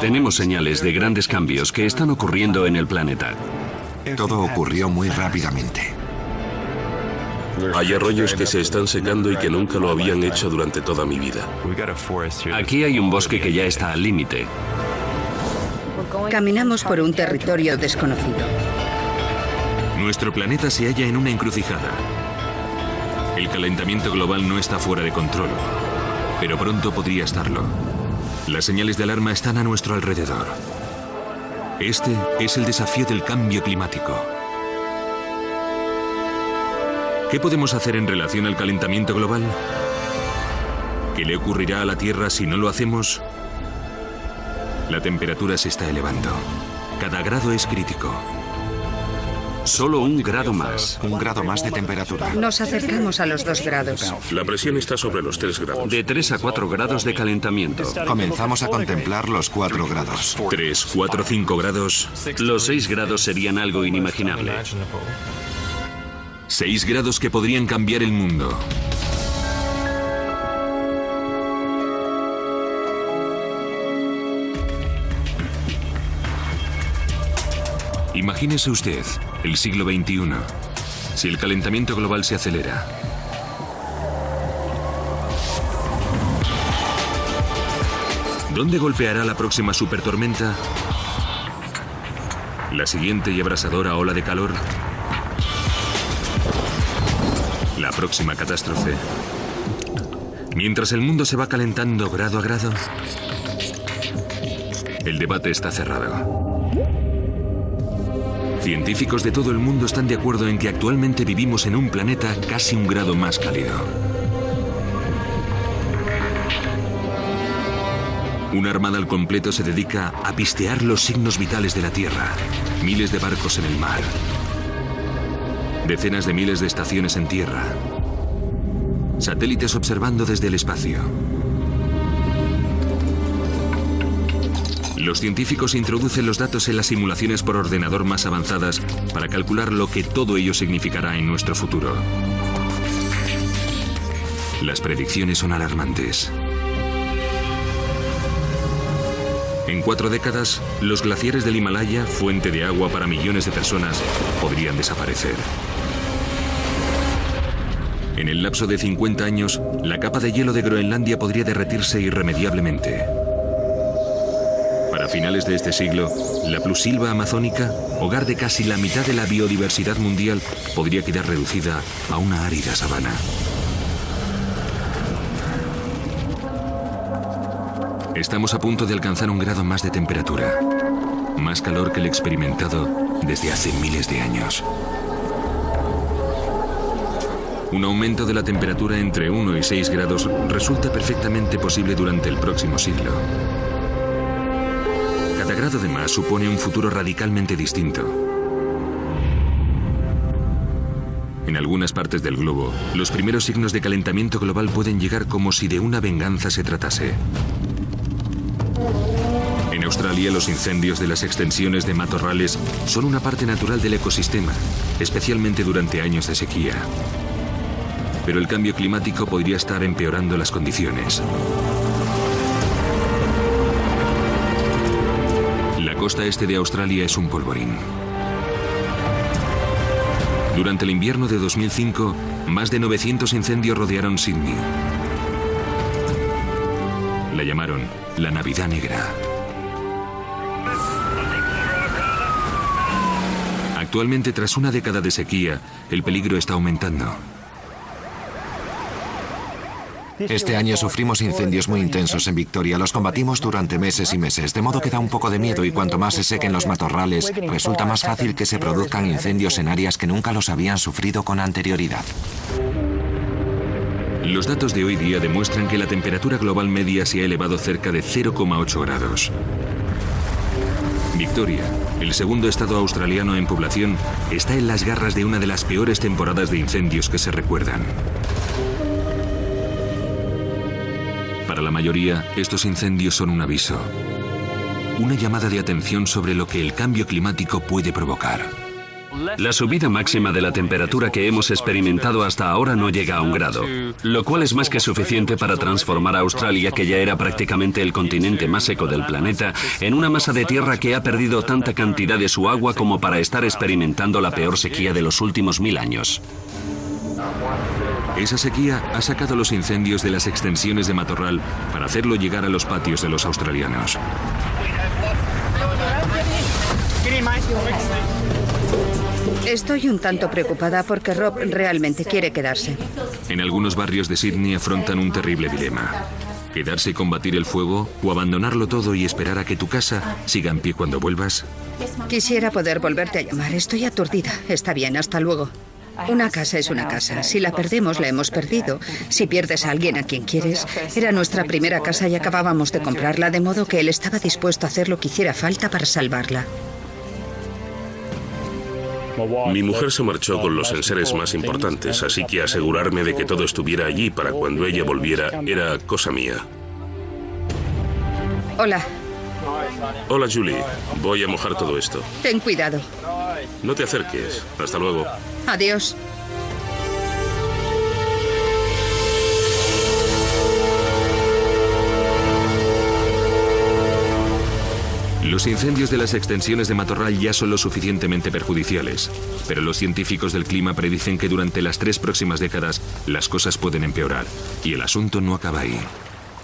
Tenemos señales de grandes cambios que están ocurriendo en el planeta. Todo ocurrió muy rápidamente. Hay arroyos que se están secando y que nunca lo habían hecho durante toda mi vida. Aquí hay un bosque que ya está al límite. Caminamos por un territorio desconocido. Nuestro planeta se halla en una encrucijada. El calentamiento global no está fuera de control, pero pronto podría estarlo. Las señales de alarma están a nuestro alrededor. Este es el desafío del cambio climático. ¿Qué podemos hacer en relación al calentamiento global? ¿Qué le ocurrirá a la Tierra si no lo hacemos? La temperatura se está elevando. Cada grado es crítico. Solo 1 grado más. 1 grado más de temperatura. Nos acercamos a los 2 grados. La presión está sobre los 3 grados. De 3 a 4 grados de calentamiento. Comenzamos a contemplar los 4 grados. 3, 4, 5 grados. Los 6 grados serían algo inimaginable. 6 grados que podrían cambiar el mundo. Imagínese usted, el siglo XXI, si el calentamiento global se acelera. ¿Dónde golpeará la próxima supertormenta? ¿La siguiente y abrasadora ola de calor? ¿La próxima catástrofe? Mientras el mundo se va calentando grado a grado, el debate está cerrado. Científicos de todo el mundo están de acuerdo en que actualmente vivimos en un planeta casi 1 grado más cálido. Una armada al completo se dedica a pistear los signos vitales de la Tierra. Miles de barcos en el mar. Decenas de miles de estaciones en tierra. Satélites observando desde el espacio. Los científicos introducen los datos en las simulaciones por ordenador más avanzadas para calcular lo que todo ello significará en nuestro futuro. Las predicciones son alarmantes. En 4 décadas, los glaciares del Himalaya, fuente de agua para millones de personas, podrían desaparecer. En el lapso de 50 años, la capa de hielo de Groenlandia podría derretirse irremediablemente. Para finales de este siglo, la plusilva amazónica, hogar de casi la mitad de la biodiversidad mundial, podría quedar reducida a una árida sabana. Estamos a punto de alcanzar 1 grado más de temperatura. Más calor que el experimentado desde hace miles de años. Un aumento de la temperatura entre 1 y 6 grados resulta perfectamente posible durante el próximo siglo. Cada grado de más supone un futuro radicalmente distinto. En algunas partes del globo, los primeros signos de calentamiento global pueden llegar como si de una venganza se tratase. En Australia, los incendios de las extensiones de matorrales son una parte natural del ecosistema, especialmente durante años de sequía. Pero el cambio climático podría estar empeorando las condiciones. La costa este de Australia es un polvorín. Durante el invierno de 2005, más de 900 incendios rodearon Sydney. La llamaron la Navidad Negra. Actualmente, tras una década de sequía, el peligro está aumentando. Este año sufrimos incendios muy intensos en Victoria. Los combatimos durante meses y meses, de modo que da un poco de miedo y cuanto más se sequen los matorrales, resulta más fácil que se produzcan incendios en áreas que nunca los habían sufrido con anterioridad. Los datos de hoy día demuestran que la temperatura global media se ha elevado cerca de 0,8 grados. Victoria, el segundo estado australiano en población, está en las garras de una de las peores temporadas de incendios que se recuerdan. Para la mayoría, estos incendios son un aviso. Una llamada de atención sobre lo que el cambio climático puede provocar. La subida máxima de la temperatura que hemos experimentado hasta ahora no llega a 1 grado, lo cual es más que suficiente para transformar a Australia, que ya era prácticamente el continente más seco del planeta, en una masa de tierra que ha perdido tanta cantidad de su agua como para estar experimentando la peor sequía de los últimos 1000 años. Esa sequía ha sacado los incendios de las extensiones de matorral para hacerlo llegar a los patios de los australianos. Estoy un tanto preocupada porque Rob realmente quiere quedarse. En algunos barrios de Sydney afrontan un terrible dilema: quedarse y combatir el fuego, o abandonarlo todo y esperar a que tu casa siga en pie cuando vuelvas. Quisiera poder volverte a llamar. Estoy aturdida. Está bien, hasta luego. Una casa es una casa. Si la perdemos, la hemos perdido. Si pierdes a alguien a quien quieres, era nuestra primera casa y acabábamos de comprarla, de modo que él estaba dispuesto a hacer lo que hiciera falta para salvarla. Mi mujer se marchó con los enseres más importantes, así que asegurarme de que todo estuviera allí para cuando ella volviera era cosa mía. Hola. Hola, Julie. Voy a mojar todo esto. Ten cuidado. No te acerques. Hasta luego. Adiós. Los incendios de las extensiones de matorral ya son lo suficientemente perjudiciales, pero los científicos del clima predicen que durante las 3 próximas décadas las cosas pueden empeorar, y el asunto no acaba ahí.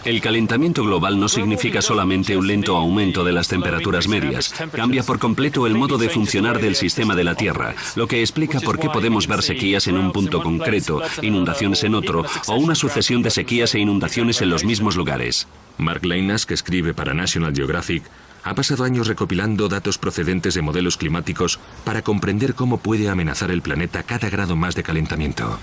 El calentamiento global no significa solamente un lento aumento de las temperaturas medias. Cambia por completo el modo de funcionar del sistema de la Tierra, lo que explica por qué podemos ver sequías en un punto concreto, inundaciones en otro, o una sucesión de sequías e inundaciones en los mismos lugares. Mark Lainas, que escribe para National Geographic, ha pasado años recopilando datos procedentes de modelos climáticos para comprender cómo puede amenazar el planeta cada grado más de calentamiento.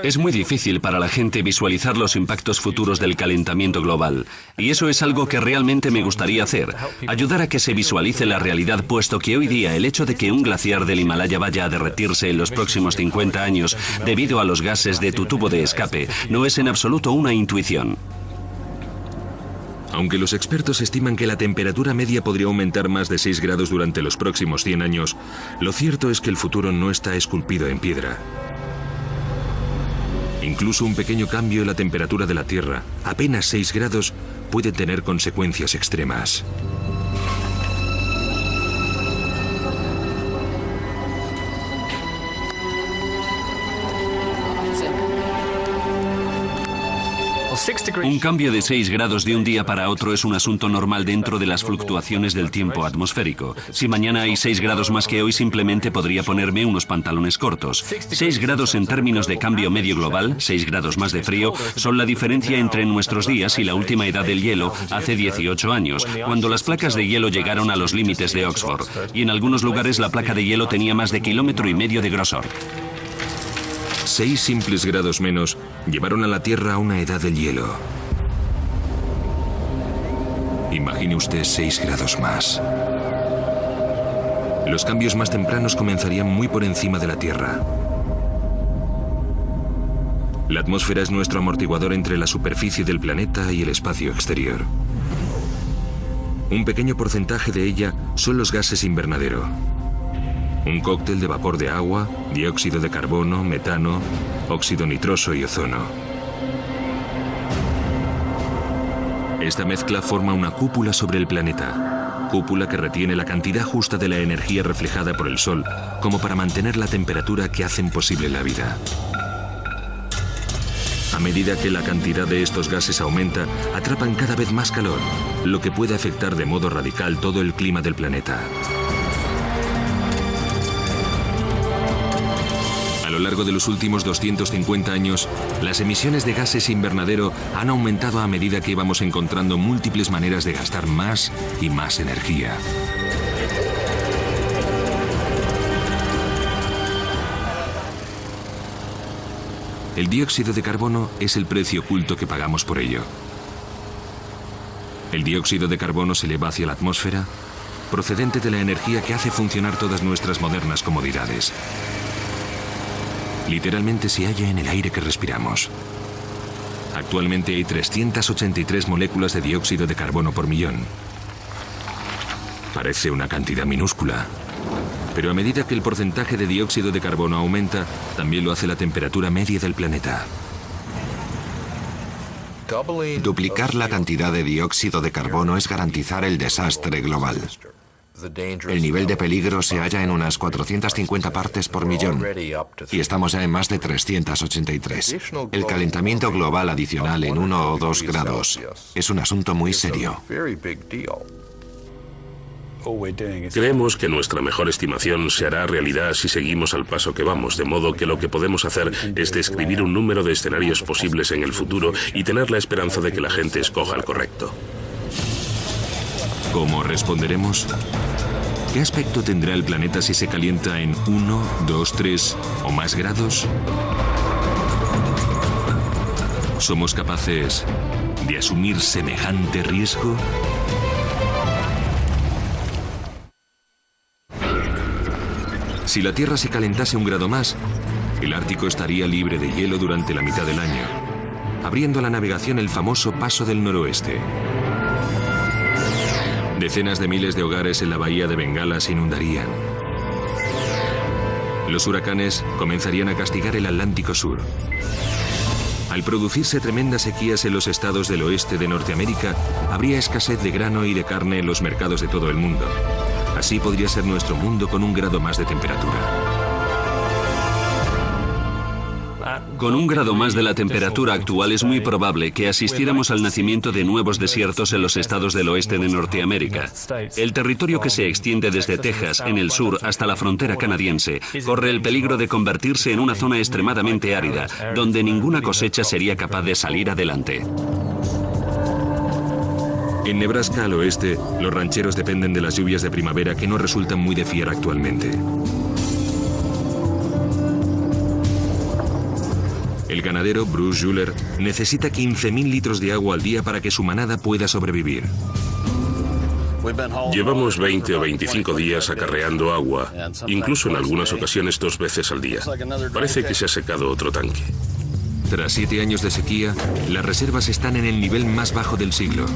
Es muy difícil para la gente visualizar los impactos futuros del calentamiento global, y eso es algo que realmente me gustaría hacer, ayudar a que se visualice la realidad, puesto que hoy día el hecho de que un glaciar del Himalaya vaya a derretirse en los próximos 50 años debido a los gases de tu tubo de escape no es en absoluto una intuición. Aunque los expertos estiman que la temperatura media podría aumentar más de 6 grados durante los próximos 100 años, lo cierto es que el futuro no está esculpido en piedra. Incluso un pequeño cambio en la temperatura de la Tierra, apenas 6 grados, puede tener consecuencias extremas. Un cambio de 6 grados de un día para otro es un asunto normal dentro de las fluctuaciones del tiempo atmosférico. Si mañana hay 6 grados más que hoy, simplemente podría ponerme unos pantalones cortos. 6 grados en términos de cambio medio global, 6 grados más de frío, son la diferencia entre nuestros días y la última edad del hielo, hace 18 años, cuando las placas de hielo llegaron a los límites de Oxford. Y en algunos lugares la placa de hielo tenía más de 1,5 kilómetros de grosor. 6 simples grados menos llevaron a la Tierra a una edad del hielo. Imagine usted 6 grados más. Los cambios más tempranos comenzarían muy por encima de la Tierra. La atmósfera es nuestro amortiguador entre la superficie del planeta y el espacio exterior. Un pequeño porcentaje de ella son los gases invernadero. Un cóctel de vapor de agua, dióxido de carbono, metano, óxido nitroso y ozono. Esta mezcla forma una cúpula sobre el planeta. Cúpula que retiene la cantidad justa de la energía reflejada por el Sol, como para mantener la temperatura que hacen posible la vida. A medida que la cantidad de estos gases aumenta, atrapan cada vez más calor, lo que puede afectar de modo radical todo el clima del planeta. A lo largo de los últimos 250 años, las emisiones de gases invernadero han aumentado a medida que íbamos encontrando múltiples maneras de gastar más y más energía. El dióxido de carbono es el precio oculto que pagamos por ello. El dióxido de carbono se eleva hacia la atmósfera, procedente de la energía que hace funcionar todas nuestras modernas comodidades. Literalmente se halla en el aire que respiramos. Actualmente hay 383 moléculas de dióxido de carbono por millón. Parece una cantidad minúscula, Pero a medida que el porcentaje de dióxido de carbono aumenta, también lo hace la temperatura media del planeta. Duplicar la cantidad de dióxido de carbono es garantizar el desastre global. El nivel de peligro se halla en unas 450 partes por millón y estamos ya en más de 383. El calentamiento global adicional en 1 o 2 grados es un asunto muy serio. Creemos que nuestra mejor estimación se hará realidad si seguimos al paso que vamos, de modo que lo que podemos hacer es describir un número de escenarios posibles en el futuro y tener la esperanza de que la gente escoja el correcto. ¿Cómo responderemos? ¿Qué aspecto tendrá el planeta si se calienta en 1, 2, 3 o más grados? ¿Somos capaces de asumir semejante riesgo? Si la Tierra se calentase 1 grado más, el Ártico estaría libre de hielo durante la mitad del año, abriendo a la navegación el famoso Paso del Noroeste. Decenas de miles de hogares en la bahía de Bengala se inundarían. Los huracanes comenzarían a castigar el Atlántico Sur. Al producirse tremendas sequías en los estados del oeste de Norteamérica, habría escasez de grano y de carne en los mercados de todo el mundo. Así podría ser nuestro mundo con 1 grado más de temperatura. Con 1 grado más de la temperatura actual es muy probable que asistiéramos al nacimiento de nuevos desiertos en los estados del oeste de Norteamérica. El territorio que se extiende desde Texas, en el sur, hasta la frontera canadiense, corre el peligro de convertirse en una zona extremadamente árida, donde ninguna cosecha sería capaz de salir adelante. En Nebraska, al oeste, los rancheros dependen de las lluvias de primavera que no resultan muy de fiar actualmente. El ganadero Bruce Schuller necesita 15.000 litros de agua al día para que su manada pueda sobrevivir. Llevamos 20 o 25 días acarreando agua, incluso en algunas ocasiones 2 veces al día. Parece que se ha secado otro tanque. Tras 7 años de sequía, las reservas están en el nivel más bajo del siglo.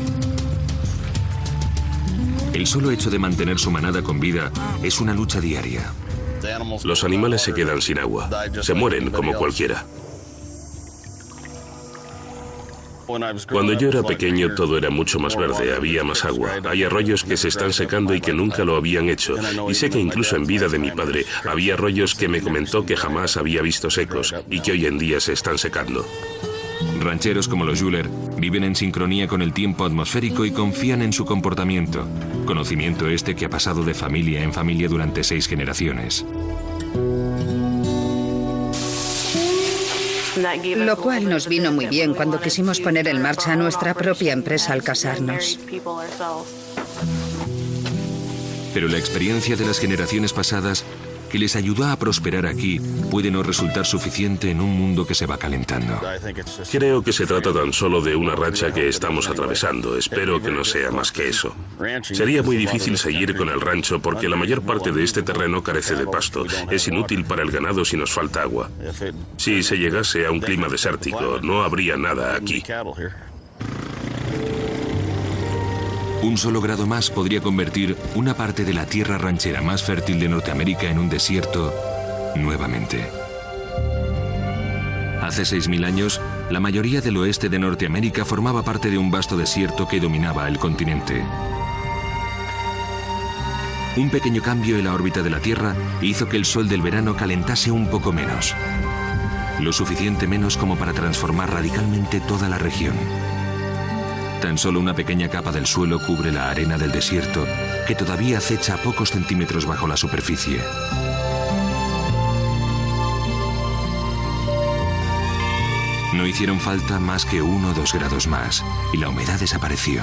El solo hecho de mantener su manada con vida es una lucha diaria. Los animales se quedan sin agua. Se mueren como cualquiera. Cuando yo era pequeño todo era mucho más verde, había más agua. Hay arroyos que se están secando y que nunca lo habían hecho. Y sé que incluso en vida de mi padre había arroyos que me comentó que jamás había visto secos y que hoy en día se están secando. Rancheros como los Schuller viven en sincronía con el tiempo atmosférico y confían en su comportamiento, conocimiento este que ha pasado de familia en familia durante 6 generaciones. Lo cual nos vino muy bien cuando quisimos poner en marcha nuestra propia empresa al casarnos. Pero la experiencia de las generaciones pasadas que les ayudó a prosperar aquí puede no resultar suficiente en un mundo que se va calentando. Creo que se trata tan solo de una racha que estamos atravesando. Espero que no sea más que eso. Sería muy difícil seguir con el rancho porque la mayor parte de este terreno carece de pasto. Es inútil para el ganado si nos falta agua. Si se llegase a un clima desértico, no habría nada aquí. Un solo grado más podría convertir una parte de la tierra ranchera más fértil de Norteamérica en un desierto nuevamente. Hace 6.000 años, la mayoría del oeste de Norteamérica formaba parte de un vasto desierto que dominaba el continente. Un pequeño cambio en la órbita de la Tierra hizo que el sol del verano calentase un poco menos. Lo suficiente menos como para transformar radicalmente toda la región. Tan solo una pequeña capa del suelo cubre la arena del desierto, que todavía acecha a pocos centímetros bajo la superficie. No hicieron falta más que 1 o 2 grados más, y la humedad desapareció.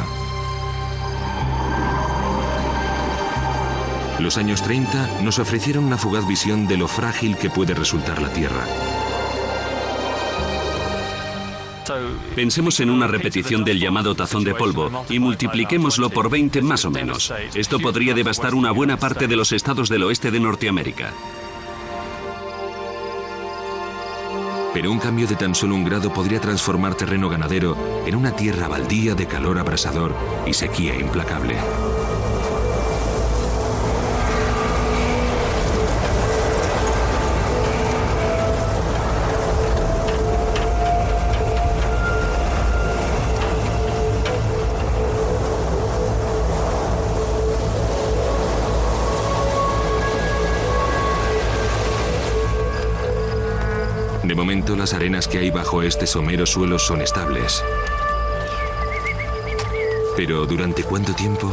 Los años 30 nos ofrecieron una fugaz visión de lo frágil que puede resultar la Tierra. Pensemos en una repetición del llamado tazón de polvo y multipliquémoslo por 20 más o menos. Esto podría devastar una buena parte de los estados del oeste de Norteamérica. Pero un cambio de tan solo 1 grado podría transformar terreno ganadero en una tierra baldía de calor abrasador y sequía implacable. momento, las arenas que hay bajo este somero suelo son estables. Pero ¿durante cuánto tiempo?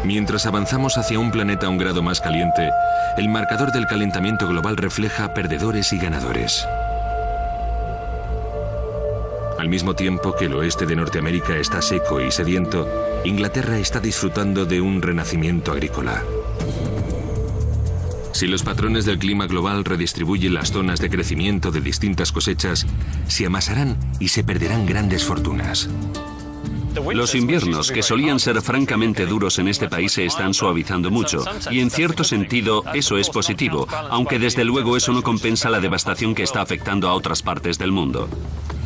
Mientras avanzamos hacia un planeta un grado más caliente, el marcador del calentamiento global refleja perdedores y ganadores. Al mismo tiempo que el oeste de Norteamérica está seco y sediento, Inglaterra está disfrutando de un renacimiento agrícola. Si los patrones del clima global redistribuyen las zonas de crecimiento de distintas cosechas, se amasarán y se perderán grandes fortunas. Los inviernos, que solían ser francamente duros en este país, se están suavizando mucho. Y en cierto sentido, eso es positivo, aunque desde luego eso no compensa la devastación que está afectando a otras partes del mundo.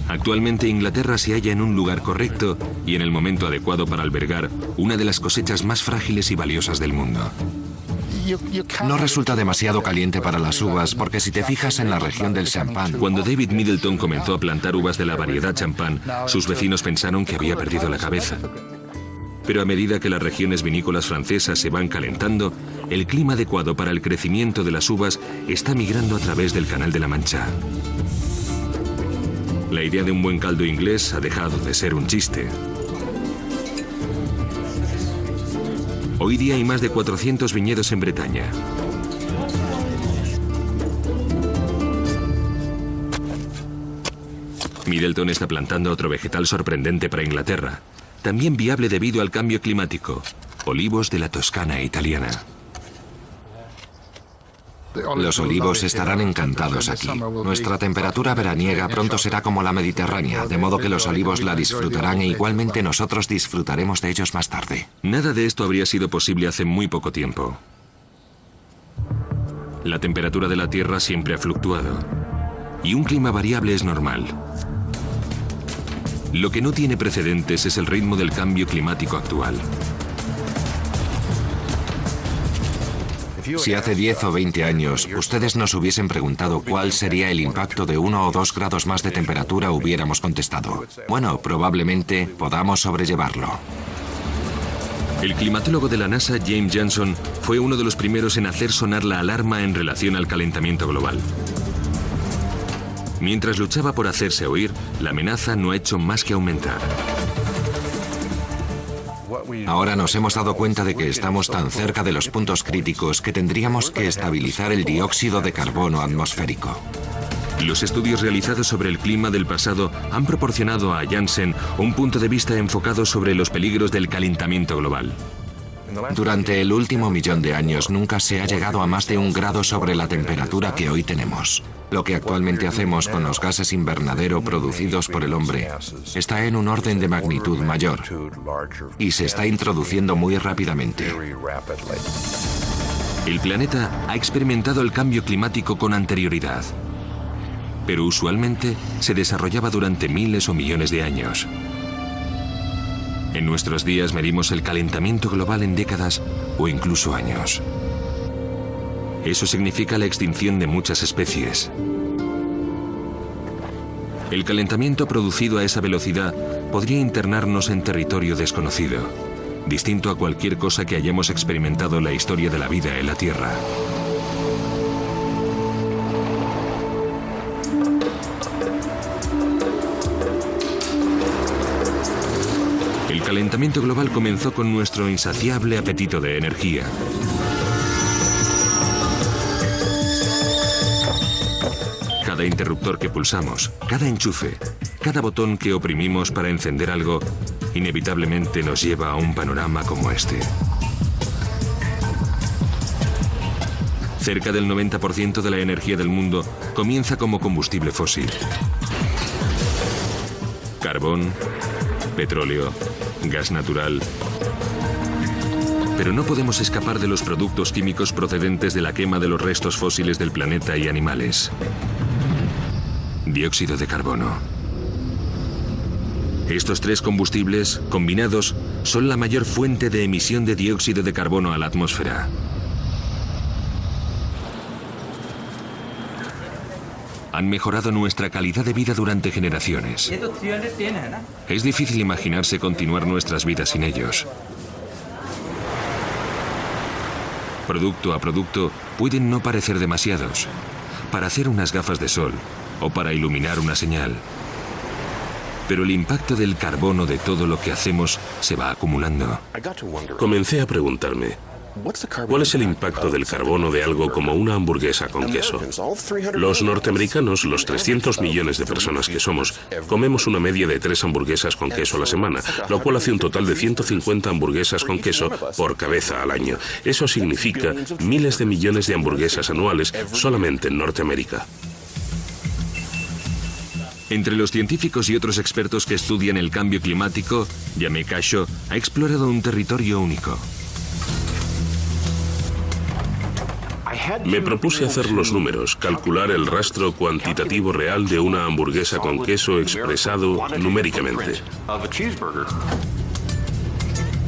Actualmente Inglaterra se halla en un lugar correcto y en el momento adecuado para albergar una de las cosechas más frágiles y valiosas del mundo. No resulta demasiado caliente para las uvas porque si te fijas en la región del champán... Cuando David Middleton comenzó a plantar uvas de la variedad champán, sus vecinos pensaron que había perdido la cabeza. Pero a medida que las regiones vinícolas francesas se van calentando, el clima adecuado para el crecimiento de las uvas está migrando a través del Canal de la Mancha. La idea de un buen caldo inglés ha dejado de ser un chiste. Hoy día hay más de 400 viñedos en Bretaña. Middleton está plantando otro vegetal sorprendente para Inglaterra, también viable debido al cambio climático: olivos de la Toscana italiana. Los olivos estarán encantados aquí. Nuestra temperatura veraniega pronto será como la mediterránea, de modo que los olivos la disfrutarán e igualmente nosotros disfrutaremos de ellos más tarde. Nada de esto habría sido posible hace muy poco tiempo. La temperatura de la Tierra siempre ha fluctuado, y un clima variable es normal. Lo que no tiene precedentes es el ritmo del cambio climático actual. Si hace 10 o 20 años ustedes nos hubiesen preguntado cuál sería el impacto de 1 o 2 grados más de temperatura, hubiéramos contestado: bueno, probablemente podamos sobrellevarlo. El climatólogo de la NASA, James Johnson, fue uno de los primeros en hacer sonar la alarma en relación al calentamiento global. Mientras luchaba por hacerse oír, la amenaza no ha hecho más que aumentar. Ahora nos hemos dado cuenta de que estamos tan cerca de los puntos críticos que tendríamos que estabilizar el dióxido de carbono atmosférico. Los estudios realizados sobre el clima del pasado han proporcionado a Janssen un punto de vista enfocado sobre los peligros del calentamiento global. Durante el último millón de años nunca se ha llegado a más de 1 grado sobre la temperatura que hoy tenemos. Lo que actualmente hacemos con los gases invernadero producidos por el hombre está en un orden de magnitud mayor y se está introduciendo muy rápidamente. El planeta ha experimentado el cambio climático con anterioridad, pero usualmente se desarrollaba durante miles o millones de años. En nuestros días medimos el calentamiento global en décadas o incluso años. Eso significa la extinción de muchas especies. El calentamiento producido a esa velocidad podría internarnos en territorio desconocido, distinto a cualquier cosa que hayamos experimentado en la historia de la vida en la Tierra. El calentamiento global comenzó con nuestro insaciable apetito de energía. Cada interruptor que pulsamos, cada enchufe, cada botón que oprimimos para encender algo, inevitablemente nos lleva a un panorama como este. Cerca del 90% de la energía del mundo comienza como combustible fósil. Carbón, petróleo, gas natural. Pero no podemos escapar de los productos químicos procedentes de la quema de los restos fósiles del planeta y animales. Dióxido de carbono. Estos 3 combustibles, combinados, son la mayor fuente de emisión de dióxido de carbono a la atmósfera. Han mejorado nuestra calidad de vida durante generaciones. Es difícil imaginarse continuar nuestras vidas sin ellos. Producto a producto, Pueden no parecer demasiados para hacer unas gafas de sol o para iluminar una señal. Pero el impacto del carbono de todo lo que hacemos se va acumulando. Comencé a preguntarme, ¿cuál es el impacto del carbono de algo como una hamburguesa con queso? Los norteamericanos, los 300 millones de personas que somos, comemos una media de 3 hamburguesas con queso a la semana, lo cual hace un total de 150 hamburguesas con queso por cabeza al año. Eso significa miles de millones de hamburguesas anuales solamente en Norteamérica. Entre los científicos y otros expertos que estudian el cambio climático, Yame Kasho ha explorado un territorio único. Me propuse hacer los números, calcular el rastro cuantitativo real de una hamburguesa con queso expresado numéricamente.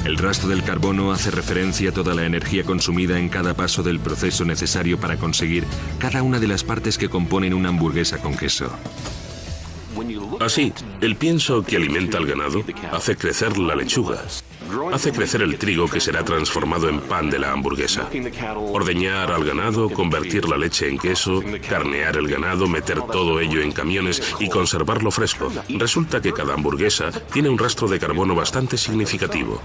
El rastro del carbono hace referencia a toda la energía consumida en cada paso del proceso necesario para conseguir cada una de las partes que componen una hamburguesa con queso. Así, el pienso que alimenta al ganado hace crecer la lechuga, hace crecer el trigo que será transformado en pan de la hamburguesa, ordeñar al ganado, convertir la leche en queso, carnear el ganado, meter todo ello en camiones y conservarlo fresco. Resulta que cada hamburguesa tiene un rastro de carbono bastante significativo.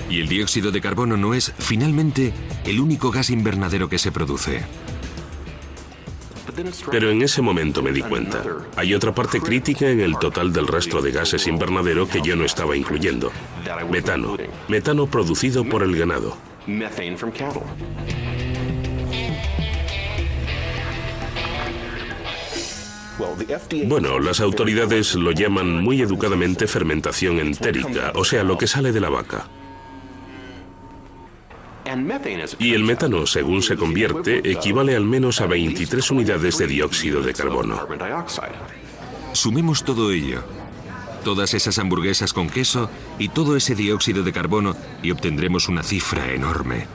Y el dióxido de carbono no es, finalmente, el único gas invernadero que se produce. Pero en ese momento me di cuenta. Hay otra parte crítica en el total del rastro de gases invernadero que yo no estaba incluyendo. Metano. Metano producido por el ganado. Bueno, las autoridades lo llaman muy educadamente fermentación entérica, o sea, lo que sale de la vaca. Y el metano, según se convierte, equivale al menos a 23 unidades de dióxido de carbono. Sumemos todo ello, todas esas hamburguesas con queso y todo ese dióxido de carbono y obtendremos una cifra enorme.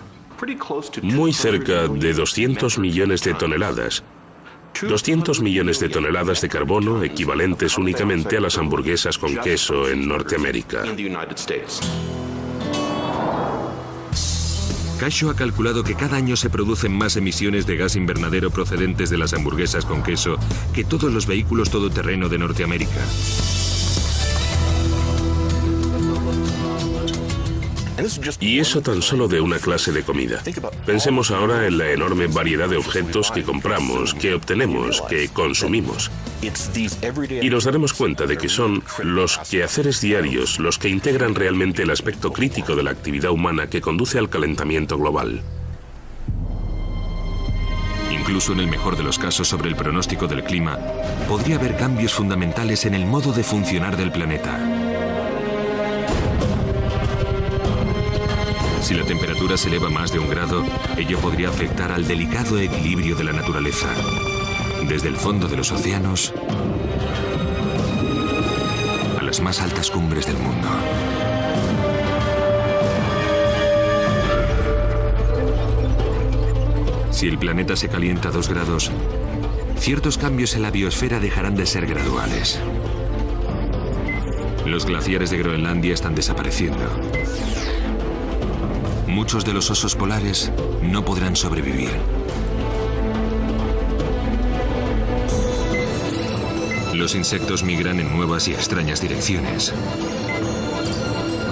Muy cerca de 200 millones de toneladas. 200 millones de toneladas de carbono equivalentes únicamente a las hamburguesas con queso en Norteamérica. Kasho ha calculado que cada año se producen más emisiones de gas invernadero procedentes de las hamburguesas con queso que todos los vehículos todoterreno de Norteamérica. Y eso tan solo de una clase de comida. Pensemos ahora en la enorme variedad de objetos que compramos, que obtenemos, que consumimos. Y nos daremos cuenta de que son los quehaceres diarios los que integran realmente el aspecto crítico de la actividad humana que conduce al calentamiento global. Incluso en el mejor de los casos sobre el pronóstico del clima, podría haber cambios fundamentales en el modo de funcionar del planeta. Si la temperatura se eleva más de 1 grado, ello podría afectar al delicado equilibrio de la naturaleza, desde el fondo de los océanos a las más altas cumbres del mundo. Si el planeta se calienta 2 grados, ciertos cambios en la biosfera dejarán de ser graduales. Los glaciares de Groenlandia están desapareciendo. Muchos de los osos polares no podrán sobrevivir. Los insectos migran en nuevas y extrañas direcciones.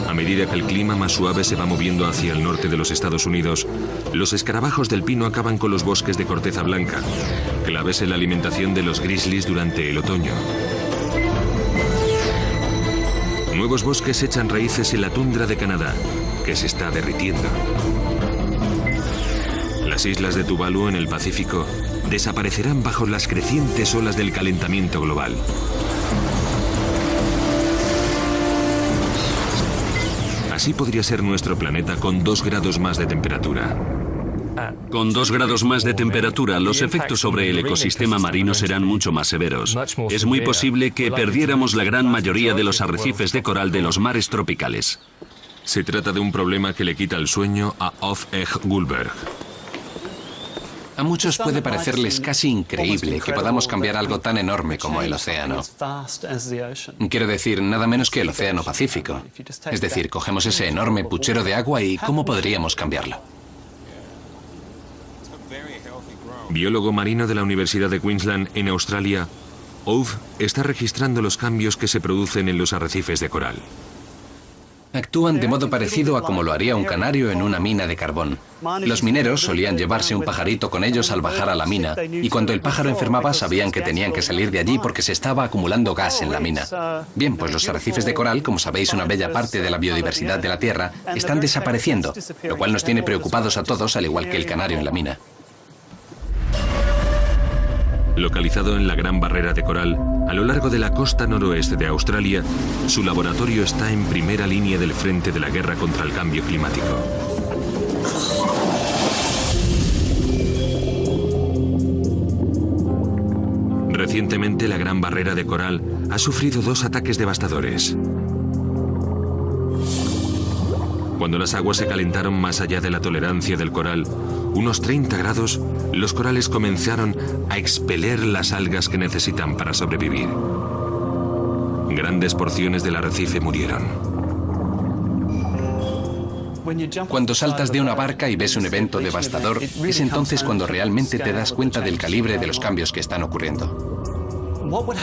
A medida que el clima más suave se va moviendo hacia el norte de los Estados Unidos, los escarabajos del pino acaban con los bosques de corteza blanca, claves en la alimentación de los grizzlies durante el otoño. Nuevos bosques echan raíces en la tundra de Canadá, que se está derritiendo. Las islas de Tuvalu en el Pacífico desaparecerán bajo las crecientes olas del calentamiento global. Así podría ser nuestro planeta con 2 grados más de temperatura. Con 2 grados más de temperatura, los efectos sobre el ecosistema marino serán mucho más severos. Es muy posible que perdiéramos la gran mayoría de los arrecifes de coral de los mares tropicales. Se trata de un problema que le quita el sueño a Ove Gullberg. A muchos puede parecerles casi increíble que podamos cambiar algo tan enorme como el océano. Quiero decir, nada menos que el océano Pacífico. Es decir, cogemos ese enorme puchero de agua y ¿cómo podríamos cambiarlo? Biólogo marino de la Universidad de Queensland, en Australia, Ove está registrando los cambios que se producen en los arrecifes de coral. Actúan de modo parecido a como lo haría un canario en una mina de carbón. Los mineros solían llevarse un pajarito con ellos al bajar a la mina, y cuando el pájaro enfermaba sabían que tenían que salir de allí porque se estaba acumulando gas en la mina. Bien, pues los arrecifes de coral, como sabéis, una bella parte de la biodiversidad de la Tierra, están desapareciendo, lo cual nos tiene preocupados a todos, al igual que el canario en la mina. Localizado en la Gran Barrera de Coral, a lo largo de la costa noroeste de Australia, su laboratorio está en primera línea del frente de la guerra contra el cambio climático. Recientemente, la Gran Barrera de Coral ha sufrido 2 ataques devastadores. Cuando las aguas se calentaron más allá de la tolerancia del coral, unos 30 grados, los corales comenzaron a expeler las algas que necesitan para sobrevivir. Grandes porciones del arrecife murieron. Cuando saltas de una barca y ves un evento devastador, es entonces cuando realmente te das cuenta del calibre de los cambios que están ocurriendo.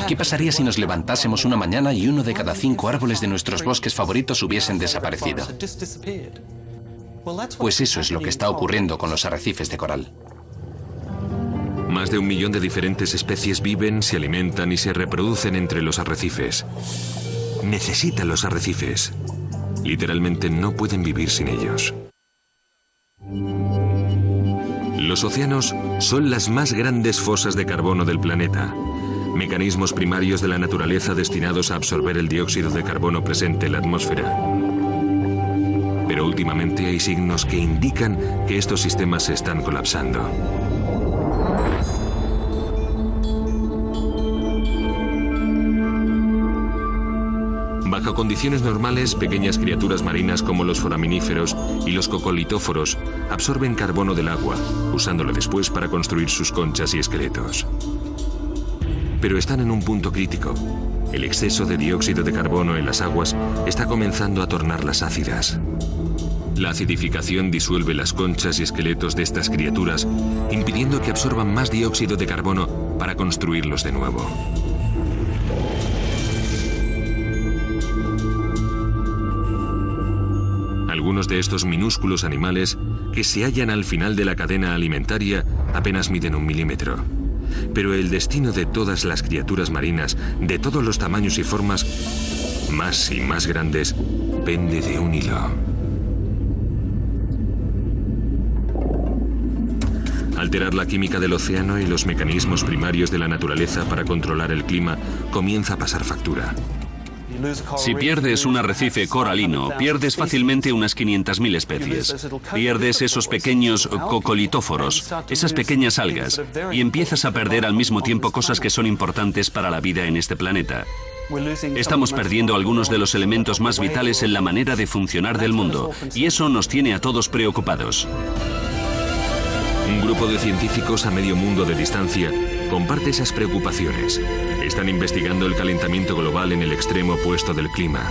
¿Qué pasaría si nos levantásemos una mañana y 1 de cada 5 árboles de nuestros bosques favoritos hubiesen desaparecido? Pues eso es lo que está ocurriendo con los arrecifes de coral. Más de 1 millón de diferentes especies viven, se alimentan y se reproducen entre los arrecifes. Necesitan los arrecifes. Literalmente no pueden vivir sin ellos. Los océanos son las más grandes fosas de carbono del planeta. Mecanismos primarios de la naturaleza destinados a absorber el dióxido de carbono presente en la atmósfera. Pero últimamente hay signos que indican que estos sistemas se están colapsando. Bajo condiciones normales, pequeñas criaturas marinas como los foraminíferos y los cocolitóforos absorben carbono del agua, usándolo después para construir sus conchas y esqueletos. Pero están en un punto crítico. El exceso de dióxido de carbono en las aguas está comenzando a tornarlas ácidas. La acidificación disuelve las conchas y esqueletos de estas criaturas, impidiendo que absorban más dióxido de carbono para construirlos de nuevo. Algunos de estos minúsculos animales, que se hallan al final de la cadena alimentaria, apenas miden 1 milímetro. Pero el destino de todas las criaturas marinas, de todos los tamaños y formas, más y más grandes, pende de un hilo. Alterar la química del océano y los mecanismos primarios de la naturaleza para controlar el clima comienza a pasar factura. Si pierdes un arrecife coralino, pierdes fácilmente unas 500.000 especies. Pierdes esos pequeños cocolitóforos, esas pequeñas algas, y empiezas a perder al mismo tiempo cosas que son importantes para la vida en este planeta. Estamos perdiendo algunos de los elementos más vitales en la manera de funcionar del mundo, y eso nos tiene a todos preocupados. Un grupo de científicos a medio mundo de distancia comparte esas preocupaciones. Están investigando el calentamiento global en el extremo opuesto del clima.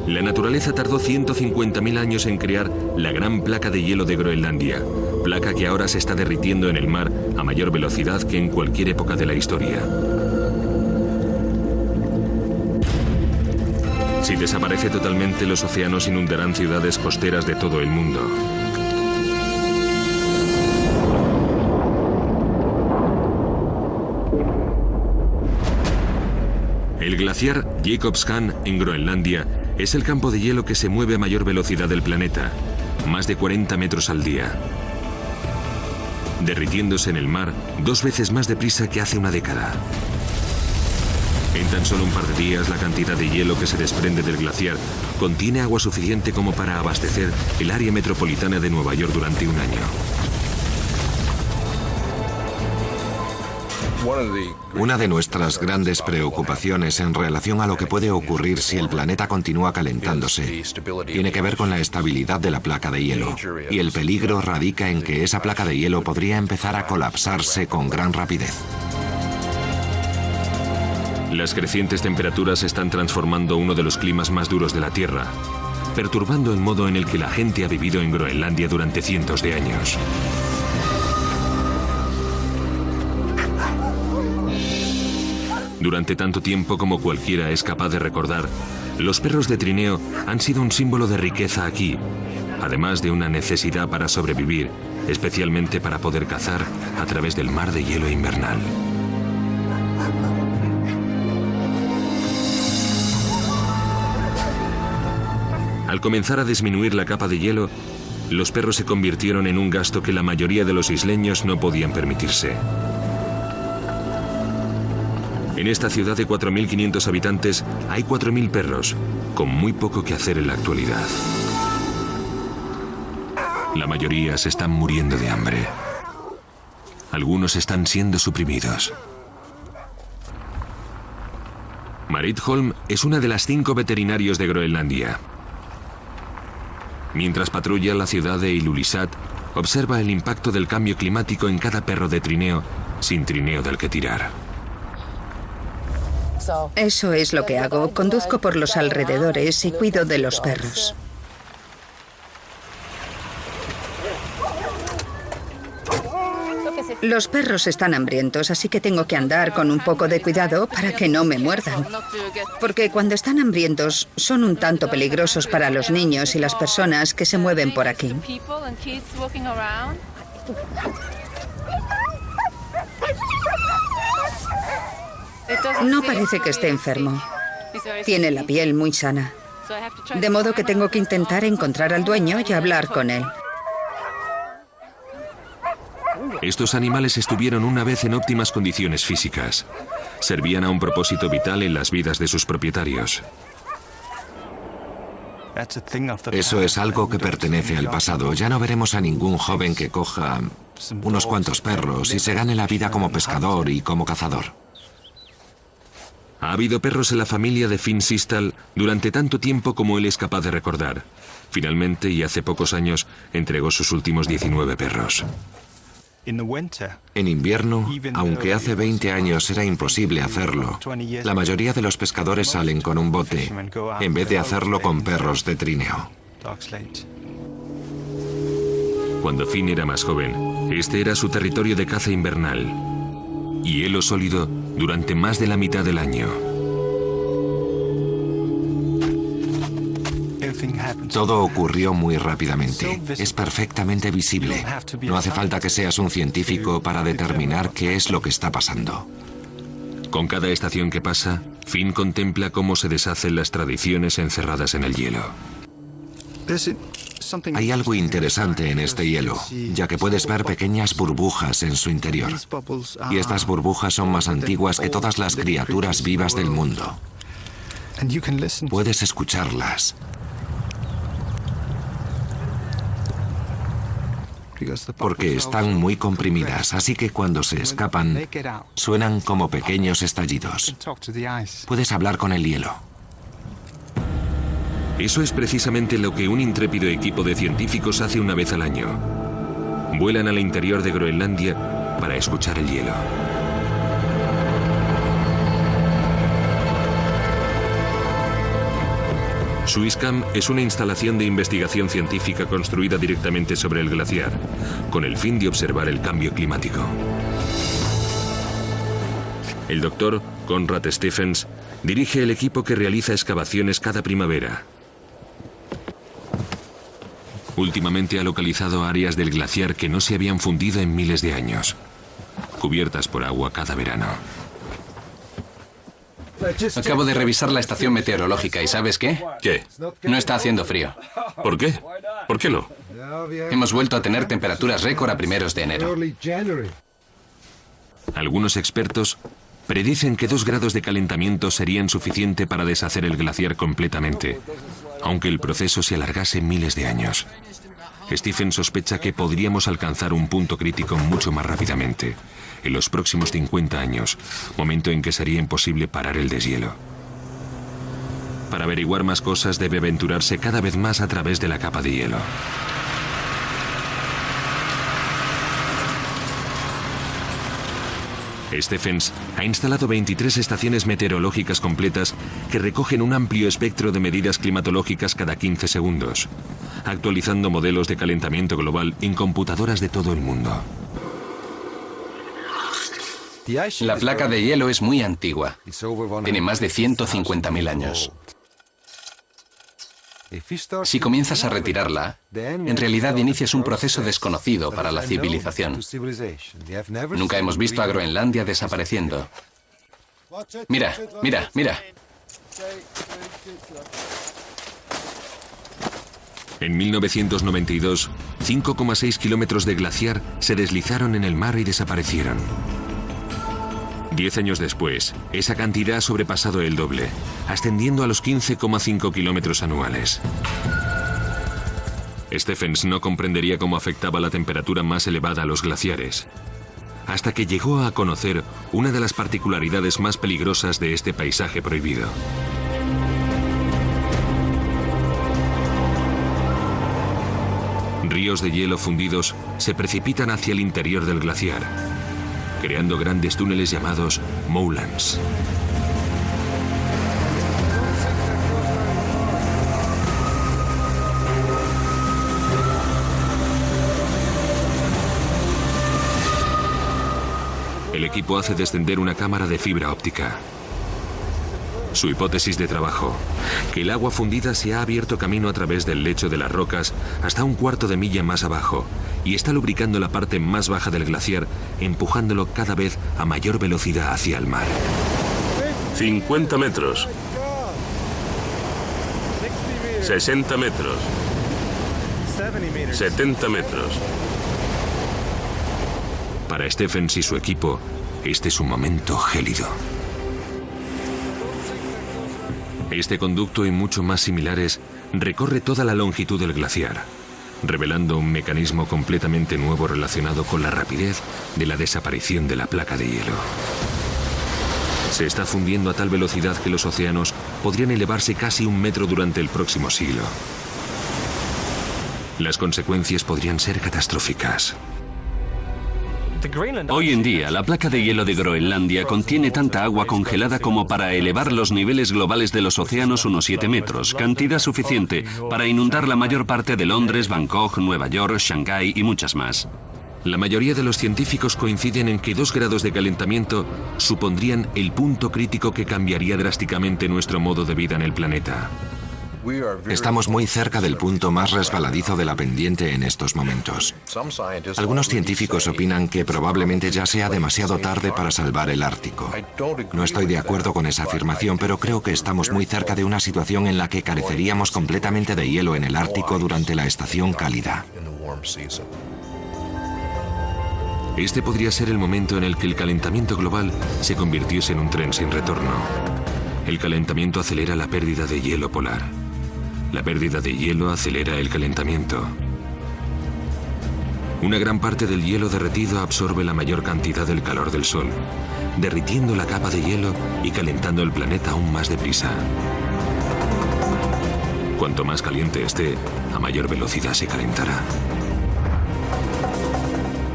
La naturaleza tardó 150.000 años en crear la gran placa de hielo de Groenlandia, placa que ahora se está derritiendo en el mar a mayor velocidad que en cualquier época de la historia. Si desaparece totalmente, los océanos inundarán ciudades costeras de todo el mundo. El glaciar Jakobshavn en Groenlandia es el campo de hielo que se mueve a mayor velocidad del planeta, más de 40 metros al día, derritiéndose en el mar 2 veces más deprisa que hace una década. En tan solo un par de días, la cantidad de hielo que se desprende del glaciar contiene agua suficiente como para abastecer el área metropolitana de Nueva York durante un año. Una de nuestras grandes preocupaciones en relación a lo que puede ocurrir si el planeta continúa calentándose tiene que ver con la estabilidad de la placa de hielo. Y el peligro radica en que esa placa de hielo podría empezar a colapsarse con gran rapidez. Las crecientes temperaturas están transformando uno de los climas más duros de la Tierra. perturbando el modo en el que la gente ha vivido en Groenlandia durante cientos de años. Durante tanto tiempo como cualquiera es capaz de recordar, los perros de trineo han sido un símbolo de riqueza aquí, además de una necesidad para sobrevivir, especialmente para poder cazar a través del mar de hielo invernal. Al comenzar a disminuir la capa de hielo, los perros se convirtieron en un gasto que la mayoría de los isleños no podían permitirse. En esta ciudad de 4.500 habitantes hay 4.000 perros, con muy poco que hacer en la actualidad. La mayoría se están muriendo de hambre. Algunos están siendo suprimidos. Marit Holm es una de las 5 veterinarios de Groenlandia. Mientras patrulla la ciudad de Ilulissat, observa el impacto del cambio climático en cada perro de trineo, sin trineo del que tirar. Eso es lo que hago. Conduzco por los alrededores y cuido de los perros. Los perros están hambrientos, así que tengo que andar con un poco de cuidado para que no me muerdan. Porque cuando están hambrientos son un tanto peligrosos para los niños y las personas que se mueven por aquí. No parece que esté enfermo. Tiene la piel muy sana. De modo que tengo que intentar encontrar al dueño y hablar con él. Estos animales estuvieron una vez en óptimas condiciones físicas. Servían a un propósito vital en las vidas de sus propietarios. Eso es algo que pertenece al pasado. Ya no veremos a ningún joven que coja unos cuantos perros y se gane la vida como pescador y como cazador. Ha habido perros en la familia de Finn Sistal durante tanto tiempo como él es capaz de recordar. Finalmente, y hace pocos años, entregó sus últimos 19 perros. En invierno, aunque hace 20 años era imposible hacerlo, la mayoría de los pescadores salen con un bote, en vez de hacerlo con perros de trineo. Cuando Finn era más joven, este era su territorio de caza invernal. Hielo sólido durante más de la mitad del año. Todo ocurrió muy rápidamente. Es perfectamente visible. No hace falta que seas un científico para determinar qué es lo que está pasando. Con cada estación que pasa, Finn contempla cómo se deshacen las tradiciones encerradas en el hielo. Hay algo interesante en este hielo, ya que puedes ver pequeñas burbujas en su interior. Y estas burbujas son más antiguas que todas las criaturas vivas del mundo. Puedes escucharlas. Porque están muy comprimidas, así que cuando se escapan, suenan como pequeños estallidos. Puedes hablar con el hielo. Eso es precisamente lo que un intrépido equipo de científicos hace una vez al año. Vuelan al interior de Groenlandia para escuchar el hielo. Suiscam es una instalación de investigación científica construida directamente sobre el glaciar, con el fin de observar el cambio climático. El doctor Conrad Stephens dirige el equipo que realiza excavaciones cada primavera. Últimamente ha localizado áreas del glaciar que no se habían fundido en miles de años, cubiertas por agua cada verano. Acabo de revisar la estación meteorológica y ¿sabes qué? ¿Qué? No está haciendo frío. ¿Por qué? ¿Por qué no? Hemos vuelto a tener temperaturas récord a primeros de enero. Algunos expertos predicen que 2 grados de calentamiento serían suficiente para deshacer el glaciar completamente, aunque el proceso se alargase miles de años. Stephen sospecha que podríamos alcanzar un punto crítico mucho más rápidamente, en los próximos 50 años, momento en que sería imposible parar el deshielo. Para averiguar más cosas debe aventurarse cada vez más a través de la capa de hielo. Stephens ha instalado 23 estaciones meteorológicas completas que recogen un amplio espectro de medidas climatológicas cada 15 segundos, actualizando modelos de calentamiento global en computadoras de todo el mundo. La placa de hielo es muy antigua. Tiene más de 150.000 años. Si comienzas a retirarla, en realidad inicias un proceso desconocido para la civilización. Nunca hemos visto a Groenlandia desapareciendo. Mira, mira, mira. En 1992, 5,6 kilómetros de glaciar se deslizaron en el mar y desaparecieron. 10 años después, esa cantidad ha sobrepasado el doble, ascendiendo a los 15,5 kilómetros anuales. Stephens no comprendería cómo afectaba la temperatura más elevada a los glaciares, hasta que llegó a conocer una de las particularidades más peligrosas de este paisaje prohibido. Ríos de hielo fundidos se precipitan hacia el interior del glaciar, creando grandes túneles llamados moulins. El equipo hace descender una cámara de fibra óptica. Su hipótesis de trabajo: que el agua fundida se ha abierto camino a través del lecho de las rocas hasta un cuarto de milla más abajo y está lubricando la parte más baja del glaciar, empujándolo cada vez a mayor velocidad hacia el mar. 50 metros. 60 metros. 70 metros. Para Stephens y su equipo, este es un momento gélido. Este conducto y mucho más similares recorre toda la longitud del glaciar, revelando un mecanismo completamente nuevo relacionado con la rapidez de la desaparición de la placa de hielo. Se está fundiendo a tal velocidad que los océanos podrían elevarse casi 1 metro durante el próximo siglo. Las consecuencias podrían ser catastróficas. Hoy en día, la placa de hielo de Groenlandia contiene tanta agua congelada como para elevar los niveles globales de los océanos unos 7 metros, cantidad suficiente para inundar la mayor parte de Londres, Bangkok, Nueva York, Shanghái y muchas más. La mayoría de los científicos coinciden en que 2 grados de calentamiento supondrían el punto crítico que cambiaría drásticamente nuestro modo de vida en el planeta. Estamos muy cerca del punto más resbaladizo de la pendiente en estos momentos. Algunos científicos opinan que probablemente ya sea demasiado tarde para salvar el Ártico. No estoy de acuerdo con esa afirmación, pero creo que estamos muy cerca de una situación en la que careceríamos completamente de hielo en el Ártico durante la estación cálida. Este podría ser el momento en el que el calentamiento global se convirtiese en un tren sin retorno. El calentamiento acelera la pérdida de hielo polar. La pérdida de hielo acelera el calentamiento. Una gran parte del hielo derretido absorbe la mayor cantidad del calor del Sol, derritiendo la capa de hielo y calentando el planeta aún más deprisa. Cuanto más caliente esté, a mayor velocidad se calentará.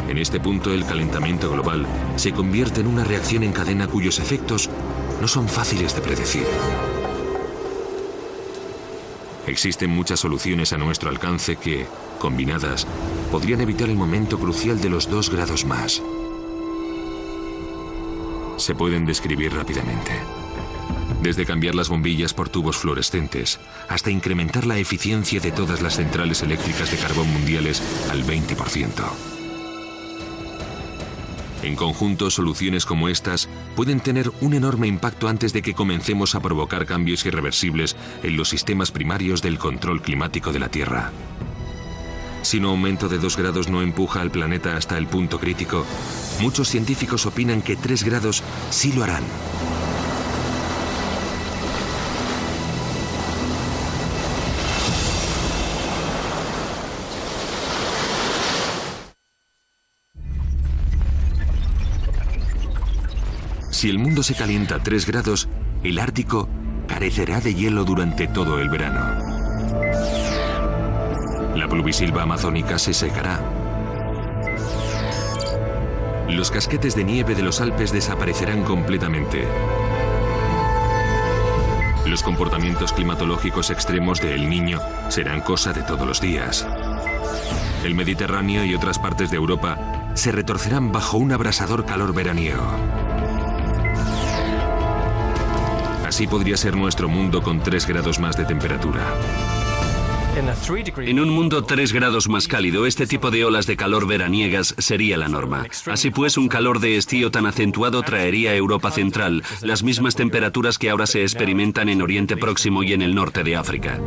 En este punto, el calentamiento global se convierte en una reacción en cadena cuyos efectos no son fáciles de predecir. Existen muchas soluciones a nuestro alcance que, combinadas, podrían evitar el momento crucial de los 2 grados más. Se pueden describir rápidamente. Desde cambiar las bombillas por tubos fluorescentes, hasta incrementar la eficiencia de todas las centrales eléctricas de carbón mundiales al 20%. En conjunto, soluciones como estas pueden tener un enorme impacto antes de que comencemos a provocar cambios irreversibles en los sistemas primarios del control climático de la Tierra. Si un aumento de 2 grados no empuja al planeta hasta el punto crítico, muchos científicos opinan que 3 grados sí lo harán. Si el mundo se calienta 3 grados, el Ártico carecerá de hielo durante todo el verano. La pluvisilva amazónica se secará. Los casquetes de nieve de los Alpes desaparecerán completamente. Los comportamientos climatológicos extremos de El Niño serán cosa de todos los días. El Mediterráneo y otras partes de Europa se retorcerán bajo un abrasador calor veraniego. Así podría ser nuestro mundo con 3 grados más de temperatura. En un mundo 3 grados más cálido, este tipo de olas de calor veraniegas sería la norma. Así pues, un calor de estío tan acentuado traería a Europa Central las mismas temperaturas que ahora se experimentan en Oriente Próximo y en el norte de África.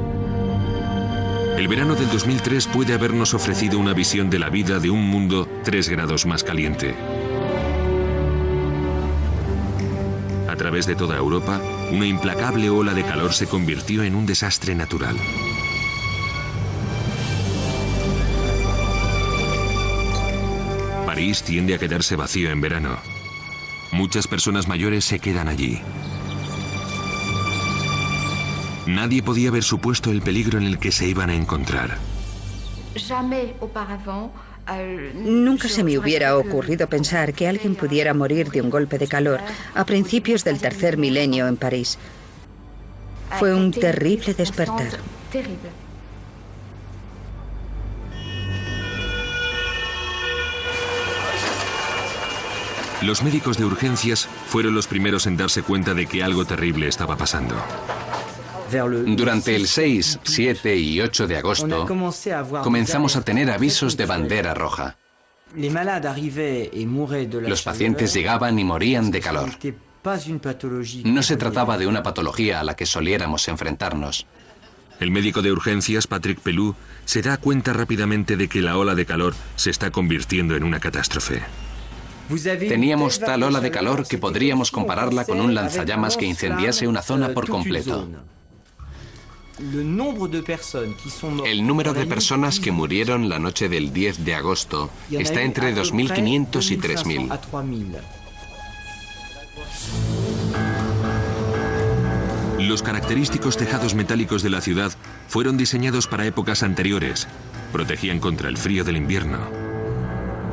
El verano del 2003 puede habernos ofrecido una visión de la vida de un mundo 3 grados más caliente. A través de toda Europa, una implacable ola de calor se convirtió en un desastre natural. París tiende a quedarse vacío en verano. Muchas personas mayores se quedan allí. Nadie podía haber supuesto el peligro en el que se iban a encontrar. Nunca se me hubiera ocurrido pensar que alguien pudiera morir de un golpe de calor a principios del 3er milenio en París. Fue un terrible despertar. Los médicos de urgencias fueron los primeros en darse cuenta de que algo terrible estaba pasando. Durante el 6, 7 y 8 de agosto, comenzamos a tener avisos de bandera roja. Los pacientes llegaban y morían de calor. No se trataba de una patología a la que soliéramos enfrentarnos. El médico de urgencias, Patrick Pelloux, se da cuenta rápidamente de que la ola de calor se está convirtiendo en una catástrofe. Teníamos tal ola de calor que podríamos compararla con un lanzallamas que incendiase una zona por completo. El número de personas que murieron la noche del 10 de agosto está entre 2.500 y 3.000. Los característicos tejados metálicos de la ciudad fueron diseñados para épocas anteriores. Protegían contra el frío del invierno.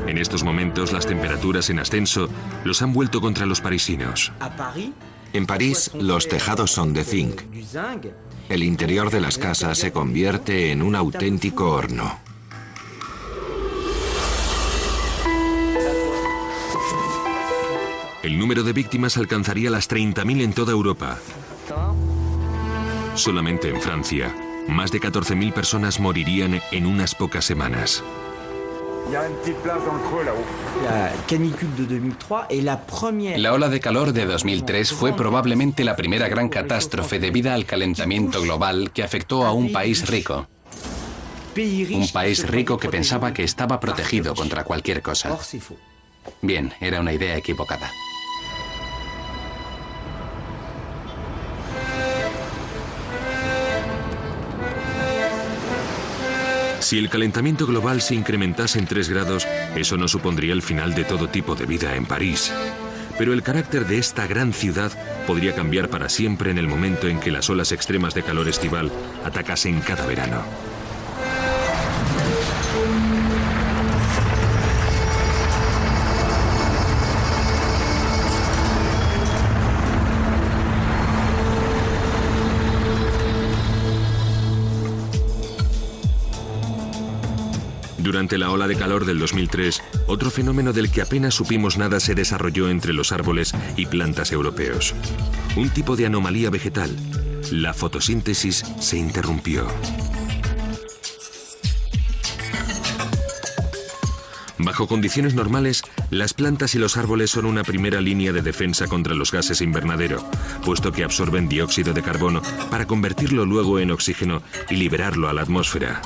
En estos momentos, las temperaturas en ascenso los han vuelto contra los parisinos. En París, los tejados son de zinc. El interior de las casas se convierte en un auténtico horno. El número de víctimas alcanzaría las 30.000 en toda Europa. Solamente en Francia, más de 14.000 personas morirían en unas pocas semanas. La ola de calor de 2003 fue probablemente la primera gran catástrofe debida al calentamiento global que afectó a un país rico. Un país rico que pensaba que estaba protegido contra cualquier cosa. Bien, era una idea equivocada. Si el calentamiento global se incrementase en 3 grados, eso no supondría el final de todo tipo de vida en París. Pero el carácter de esta gran ciudad podría cambiar para siempre en el momento en que las olas extremas de calor estival atacasen cada verano. Durante la ola de calor del 2003, otro fenómeno del que apenas supimos nada se desarrolló entre los árboles y plantas europeos. Un tipo de anomalía vegetal. La fotosíntesis se interrumpió. Bajo condiciones normales, las plantas y los árboles son una primera línea de defensa contra los gases invernadero, puesto que absorben dióxido de carbono para convertirlo luego en oxígeno y liberarlo a la atmósfera.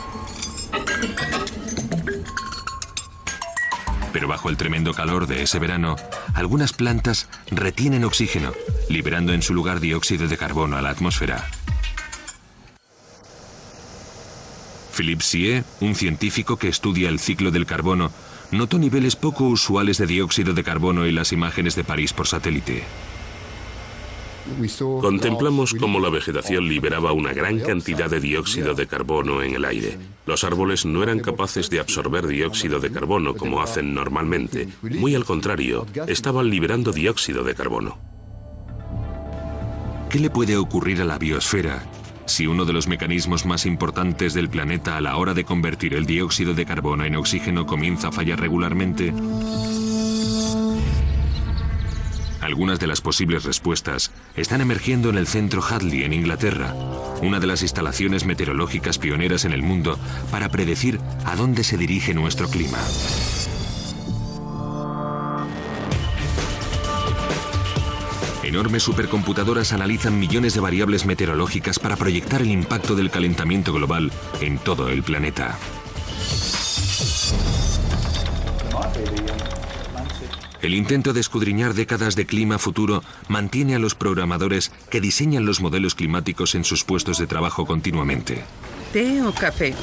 Pero bajo el tremendo calor de ese verano, algunas plantas retienen oxígeno, liberando en su lugar dióxido de carbono a la atmósfera. Philippe Sier, un científico que estudia el ciclo del carbono, notó niveles poco usuales de dióxido de carbono en las imágenes de París por satélite. Contemplamos cómo la vegetación liberaba una gran cantidad de dióxido de carbono en el aire. Los árboles no eran capaces de absorber dióxido de carbono como hacen normalmente. Muy al contrario, estaban liberando dióxido de carbono. ¿Qué le puede ocurrir a la biosfera si uno de los mecanismos más importantes del planeta a la hora de convertir el dióxido de carbono en oxígeno comienza a fallar regularmente? Algunas de las posibles respuestas están emergiendo en el centro Hadley, en Inglaterra, una de las instalaciones meteorológicas pioneras en el mundo para predecir a dónde se dirige nuestro clima. Enormes supercomputadoras analizan millones de variables meteorológicas para proyectar el impacto del calentamiento global en todo el planeta. El intento de escudriñar décadas de clima futuro mantiene a los programadores que diseñan los modelos climáticos en sus puestos de trabajo continuamente. ¿Té o café?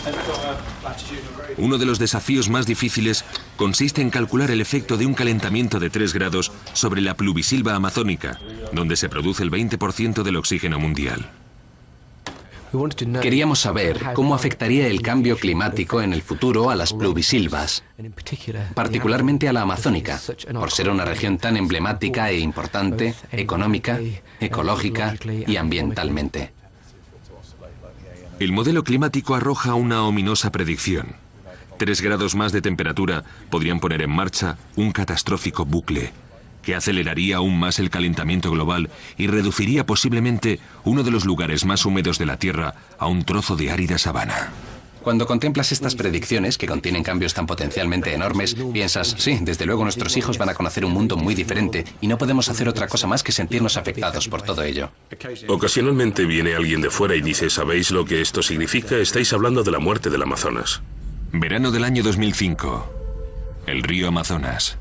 Uno de los desafíos más difíciles consiste en calcular el efecto de un calentamiento de 3 grados sobre la pluvisilva amazónica, donde se produce el 20% del oxígeno mundial. Queríamos saber cómo afectaría el cambio climático en el futuro a las pluvisilvas, particularmente a la amazónica, por ser una región tan emblemática e importante, económica, ecológica y ambientalmente. El modelo climático arroja una ominosa predicción. 3 grados más de temperatura podrían poner en marcha un catastrófico bucle que aceleraría aún más el calentamiento global y reduciría posiblemente uno de los lugares más húmedos de la Tierra a un trozo de árida sabana. Cuando contemplas estas predicciones, que contienen cambios tan potencialmente enormes, piensas, sí, desde luego nuestros hijos van a conocer un mundo muy diferente y no podemos hacer otra cosa más que sentirnos afectados por todo ello. Ocasionalmente viene alguien de fuera y dice, ¿sabéis lo que esto significa? Estáis hablando de la muerte del Amazonas. Verano del año 2005. El río Amazonas.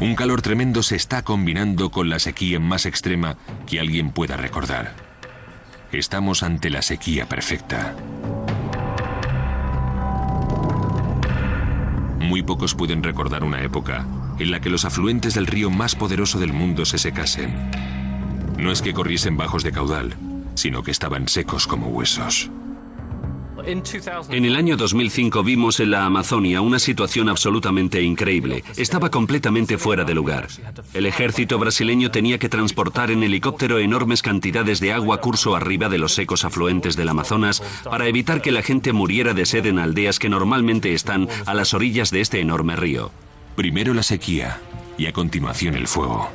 Un calor tremendo se está combinando con la sequía más extrema que alguien pueda recordar. Estamos ante la sequía perfecta. Muy pocos pueden recordar una época en la que los afluentes del río más poderoso del mundo se secasen. No es que corriesen bajos de caudal, sino que estaban secos como huesos. En el año 2005 vimos en la Amazonia una situación absolutamente increíble. Estaba completamente fuera de lugar. El ejército brasileño tenía que transportar en helicóptero enormes cantidades de agua curso arriba de los secos afluentes del Amazonas para evitar que la gente muriera de sed en aldeas que normalmente están a las orillas de este enorme río. Primero la sequía y a continuación el fuego.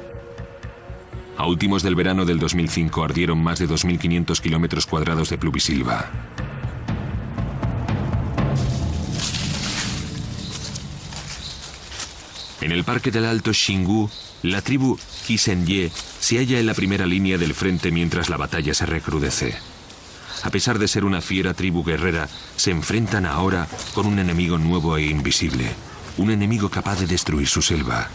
A últimos del verano del 2005 ardieron más de 2.500 kilómetros cuadrados de pluvisilva. En el parque del Alto Xingu, la tribu Kisenye se halla en la primera línea del frente mientras la batalla se recrudece. A pesar de ser una fiera tribu guerrera, se enfrentan ahora con un enemigo nuevo e invisible, un enemigo capaz de destruir su selva.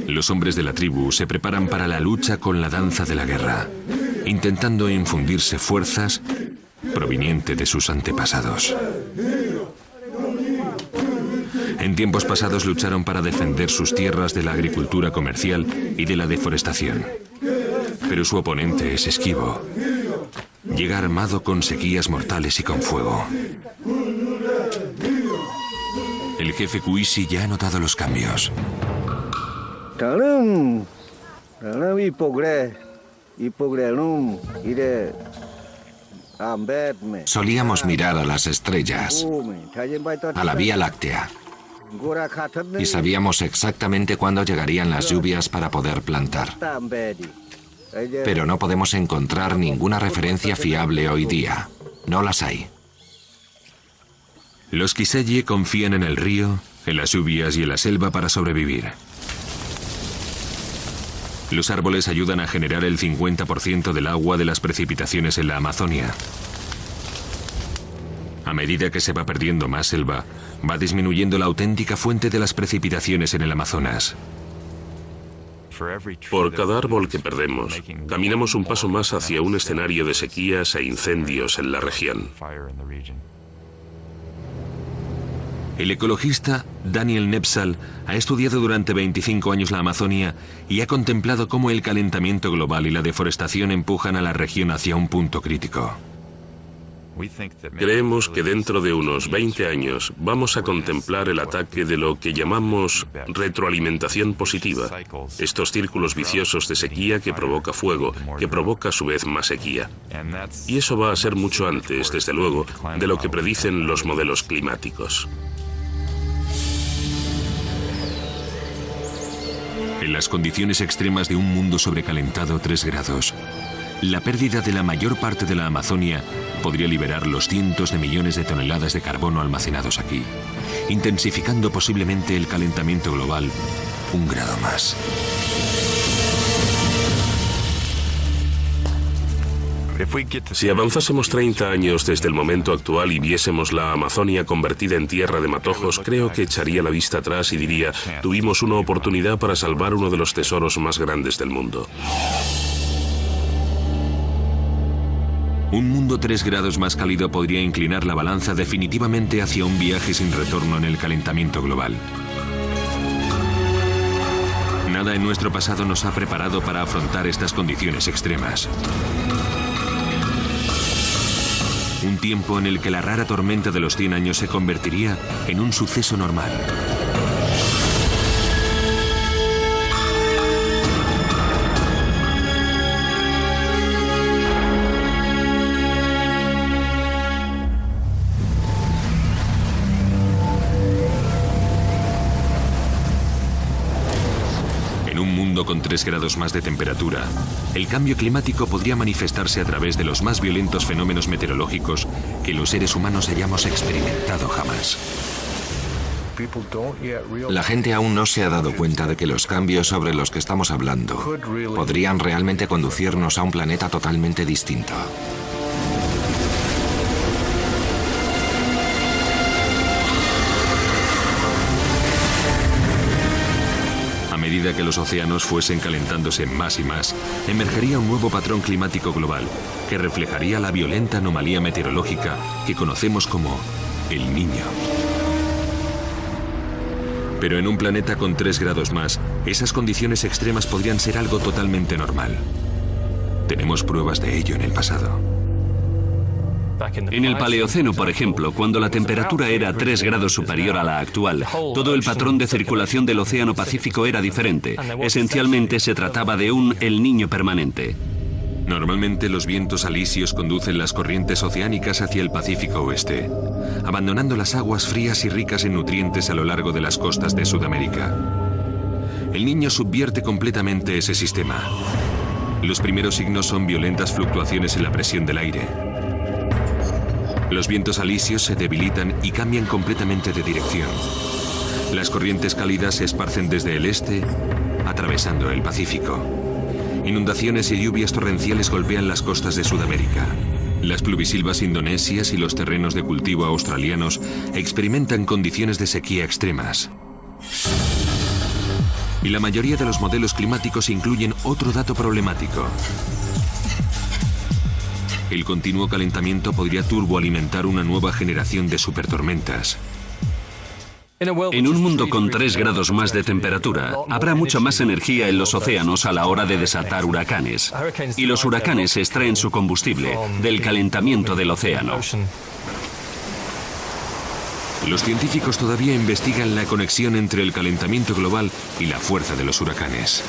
Los hombres de la tribu se preparan para la lucha con la danza de la guerra, intentando infundirse fuerzas proveniente de sus antepasados. En tiempos pasados lucharon para defender sus tierras de la agricultura comercial y de la deforestación. Pero su oponente es esquivo. Llega armado con sequías mortales y con fuego. El jefe Kuisi ya ha notado los cambios. Solíamos mirar a las estrellas, a la Vía Láctea, y sabíamos exactamente cuándo llegarían las lluvias para poder plantar. Pero no podemos encontrar ninguna referencia fiable hoy día. No las hay. Los Kiseye confían en el río, en las lluvias y en la selva para sobrevivir. Los árboles ayudan a generar el 50% del agua de las precipitaciones en la Amazonia. A medida que se va perdiendo más selva, va disminuyendo la auténtica fuente de las precipitaciones en el Amazonas. Por cada árbol que perdemos, caminamos un paso más hacia un escenario de sequías e incendios en la región. El ecologista Daniel Nepsal ha estudiado durante 25 años la Amazonia y ha contemplado cómo el calentamiento global y la deforestación empujan a la región hacia un punto crítico. Creemos que dentro de unos 20 años vamos a contemplar el ataque de lo que llamamos retroalimentación positiva, estos círculos viciosos de sequía que provoca fuego, que provoca a su vez más sequía. Y eso va a ser mucho antes, desde luego, de lo que predicen los modelos climáticos. En las condiciones extremas de un mundo sobrecalentado 3 grados, la pérdida de la mayor parte de la Amazonia podría liberar los cientos de millones de toneladas de carbono almacenados aquí, intensificando posiblemente el calentamiento global 1 grado más. Si avanzásemos 30 años desde el momento actual y viésemos la Amazonia convertida en tierra de matojos, creo que echaría la vista atrás y diría, tuvimos una oportunidad para salvar uno de los tesoros más grandes del mundo. Un mundo 3 grados más cálido podría inclinar la balanza definitivamente hacia un viaje sin retorno en el calentamiento global. Nada en nuestro pasado nos ha preparado para afrontar estas condiciones extremas. Un tiempo en el que la rara tormenta de los 100 años se convertiría en un suceso normal. Con 3 grados más de temperatura, el cambio climático podría manifestarse a través de los más violentos fenómenos meteorológicos que los seres humanos hayamos experimentado jamás. La gente aún no se ha dado cuenta de que los cambios sobre los que estamos hablando podrían realmente conducirnos a un planeta totalmente distinto. A medida que los océanos fuesen calentándose más y más, emergería un nuevo patrón climático global que reflejaría la violenta anomalía meteorológica que conocemos como el Niño. Pero en un planeta con 3 grados más, esas condiciones extremas podrían ser algo totalmente normal. Tenemos pruebas de ello en el pasado. En el Paleoceno, por ejemplo, cuando la temperatura era 3 grados superior a la actual, todo el patrón de circulación del Océano Pacífico era diferente. Esencialmente se trataba de un El Niño permanente. Normalmente los vientos alisios conducen las corrientes oceánicas hacia el Pacífico Oeste, abandonando las aguas frías y ricas en nutrientes a lo largo de las costas de Sudamérica. El Niño subvierte completamente ese sistema. Los primeros signos son violentas fluctuaciones en la presión del aire. Los vientos alisios se debilitan y cambian completamente de dirección. Las corrientes cálidas se esparcen desde el este, atravesando el Pacífico. Inundaciones y lluvias torrenciales golpean las costas de Sudamérica. Las pluvisilvas indonesias y los terrenos de cultivo australianos experimentan condiciones de sequía extremas. Y la mayoría de los modelos climáticos incluyen otro dato problemático. El continuo calentamiento podría turboalimentar una nueva generación de supertormentas. En un mundo con 3 grados más de temperatura, habrá mucha más energía en los océanos a la hora de desatar huracanes. Y los huracanes extraen su combustible del calentamiento del océano. Los científicos todavía investigan la conexión entre el calentamiento global y la fuerza de los huracanes.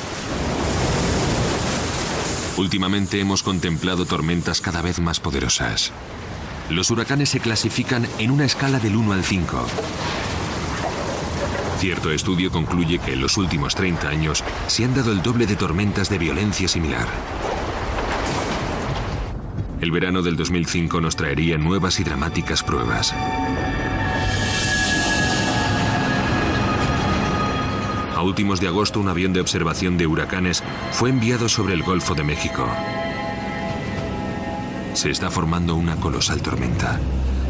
Últimamente hemos contemplado tormentas cada vez más poderosas. Los huracanes se clasifican en una escala del 1 al 5. Cierto estudio concluye que en los últimos 30 años se han dado el doble de tormentas de violencia similar. El verano del 2005 nos traería nuevas y dramáticas pruebas. A últimos de agosto, un avión de observación de huracanes fue enviado sobre el Golfo de México. Se está formando una colosal tormenta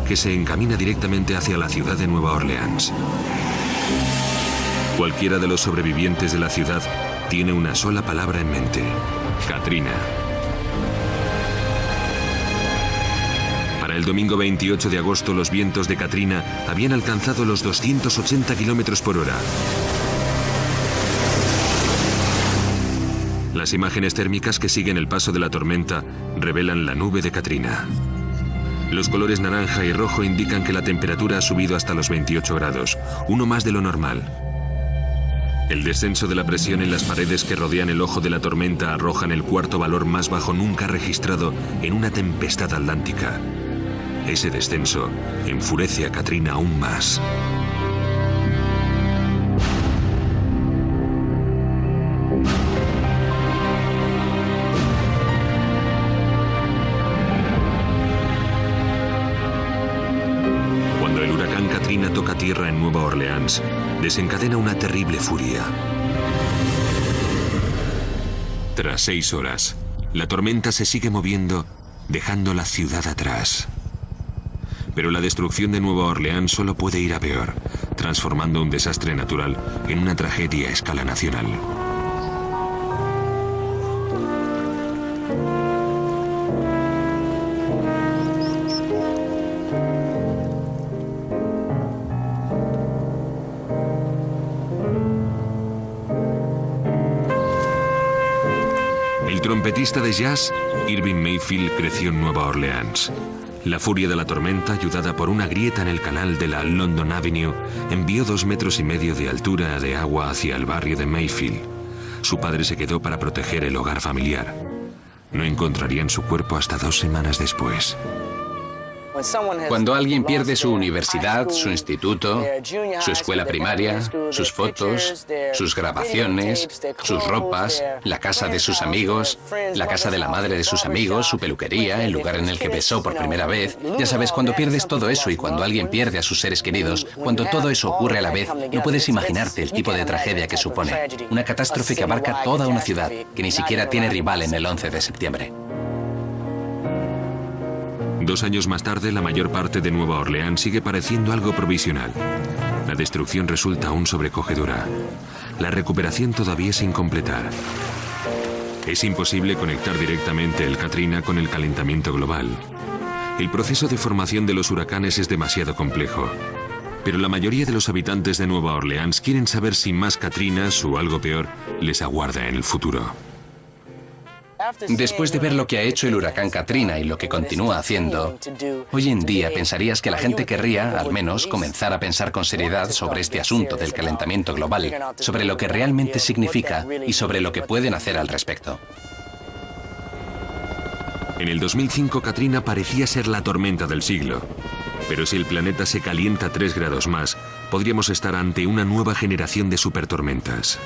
que se encamina directamente hacia la ciudad de Nueva Orleans. Cualquiera de los sobrevivientes de la ciudad tiene una sola palabra en mente: Katrina. Para Para el domingo 28 de agosto, los vientos de Katrina habían alcanzado los 280 kilómetros por hora. Las imágenes térmicas que siguen el paso de la tormenta revelan la nube de Katrina. Los colores naranja y rojo indican que la temperatura ha subido hasta los 28 grados, uno más de lo normal. El descenso de la presión en las paredes que rodean el ojo de la tormenta arrojan el cuarto valor más bajo nunca registrado en una tempestad atlántica. Ese descenso enfurece a Katrina aún más. Katrina toca tierra en Nueva Orleans, desencadena una terrible furia. Tras 6 horas, la tormenta se sigue moviendo, dejando la ciudad atrás. Pero la destrucción de Nueva Orleans solo puede ir a peor, transformando un desastre natural en una tragedia a escala nacional. El trompetista de jazz, Irving Mayfield, creció en Nueva Orleans. La furia de la tormenta, ayudada por una grieta en el canal de la London Avenue, envió 2,5 metros de altura de agua hacia el barrio de Mayfield. Su padre se quedó para proteger el hogar familiar. No encontrarían su cuerpo hasta 2 semanas después. Cuando alguien pierde su universidad, su instituto, su escuela primaria, sus fotos, sus grabaciones, sus ropas, la casa de sus amigos, la casa de la madre de sus amigos, su peluquería, el lugar en el que besó por primera vez, ya sabes, cuando pierdes todo eso y cuando alguien pierde a sus seres queridos, cuando todo eso ocurre a la vez, no puedes imaginarte el tipo de tragedia que supone. Una catástrofe que abarca toda una ciudad, que ni siquiera tiene rival en el 11 de septiembre. 2 años más tarde, la mayor parte de Nueva Orleans sigue pareciendo algo provisional. La destrucción resulta aún sobrecogedora. La recuperación todavía sin completar. Es imposible conectar directamente el Katrina con el calentamiento global. El proceso de formación de los huracanes es demasiado complejo. Pero la mayoría de los habitantes de Nueva Orleans quieren saber si más Katrinas o algo peor les aguarda en el futuro. Después de ver lo que ha hecho el huracán Katrina y lo que continúa haciendo, hoy en día pensarías que la gente querría, al menos, comenzar a pensar con seriedad sobre este asunto del calentamiento global, sobre lo que realmente significa y sobre lo que pueden hacer al respecto. En el 2005, Katrina parecía ser la tormenta del siglo. Pero si el planeta se calienta 3 grados más, podríamos estar ante una nueva generación de supertormentas.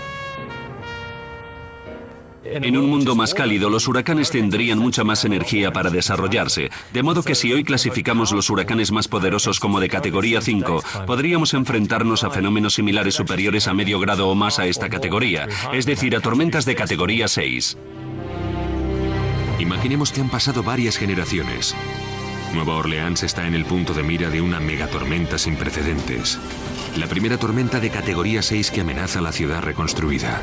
En un mundo más cálido, los huracanes tendrían mucha más energía para desarrollarse, de modo que si hoy clasificamos los huracanes más poderosos como de categoría 5, podríamos enfrentarnos a fenómenos similares superiores a medio grado o más a esta categoría, es decir, a tormentas de categoría 6. Imaginemos que han pasado varias generaciones. Nueva Orleans está en el punto de mira de una megatormenta sin precedentes. La primera tormenta de categoría 6 que amenaza la ciudad reconstruida.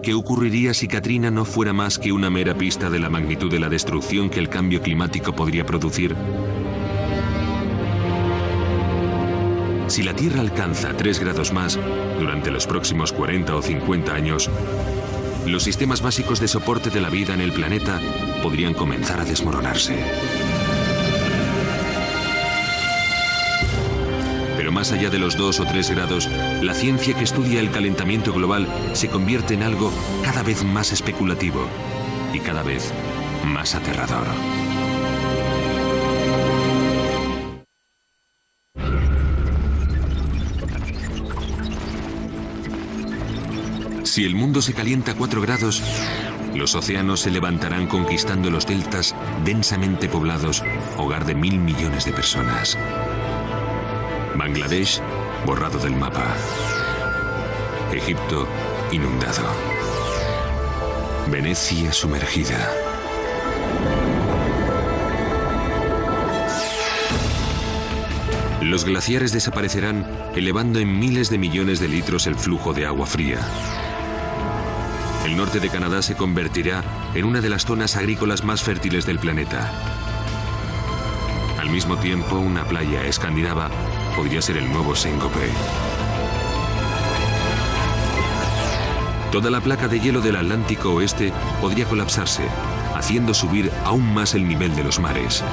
¿Qué ocurriría si Katrina no fuera más que una mera pista de la magnitud de la destrucción que el cambio climático podría producir? Si la Tierra alcanza 3 grados más durante los próximos 40 o 50 años, los sistemas básicos de soporte de la vida en el planeta podrían comenzar a desmoronarse. Pero más allá de los 2 o 3 grados, la ciencia que estudia el calentamiento global se convierte en algo cada vez más especulativo y cada vez más aterrador. Si el mundo se calienta 4 grados, los océanos se levantarán conquistando los deltas densamente poblados, hogar de 1.000 millones de personas. Bangladesh, borrado del mapa. Egipto inundado. Venecia sumergida. Los glaciares desaparecerán, elevando en miles de millones de litros el flujo de agua fría. El norte de Canadá se convertirá en una de las zonas agrícolas más fértiles del planeta. Al mismo tiempo, una playa escandinava podría ser el nuevo Síncope. Toda la placa de hielo del Atlántico Oeste podría colapsarse, haciendo subir aún más el nivel de los mares.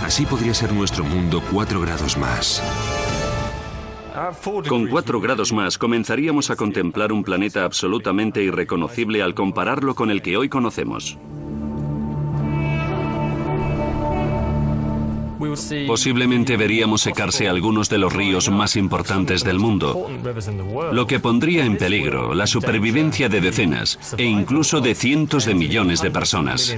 Así podría ser nuestro mundo 4 grados más. Con 4 grados más comenzaríamos a contemplar un planeta absolutamente irreconocible al compararlo con el que hoy conocemos. Posiblemente veríamos secarse algunos de los ríos más importantes del mundo, lo que pondría en peligro la supervivencia de decenas e incluso de cientos de millones de personas.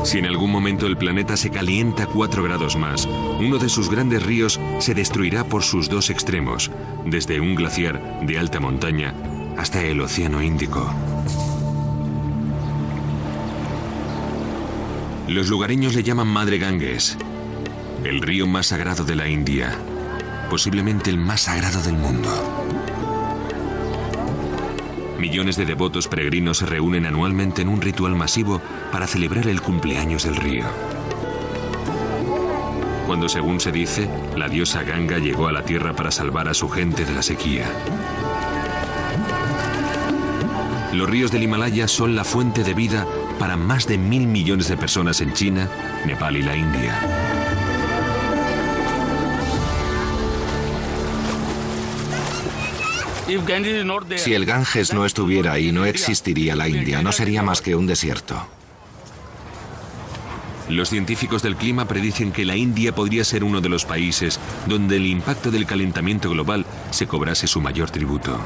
Si en algún momento el planeta se calienta 4 grados más, uno de sus grandes ríos se destruirá por sus 2 extremos, desde un glaciar de alta montaña hasta el Océano Índico. Los lugareños le llaman Madre Ganges, el río más sagrado de la India, posiblemente el más sagrado del mundo. Millones de devotos peregrinos se reúnen anualmente en un ritual masivo para celebrar el cumpleaños del río. Cuando, según se dice, la diosa Ganga llegó a la tierra para salvar a su gente de la sequía. Los ríos del Himalaya son la fuente de vida para más de 1.000 millones de personas en China, Nepal y la India. Si el Ganges no estuviera ahí, no existiría la India, no sería más que un desierto. Los científicos del clima predicen que la India podría ser uno de los países donde el impacto del calentamiento global se cobrase su mayor tributo.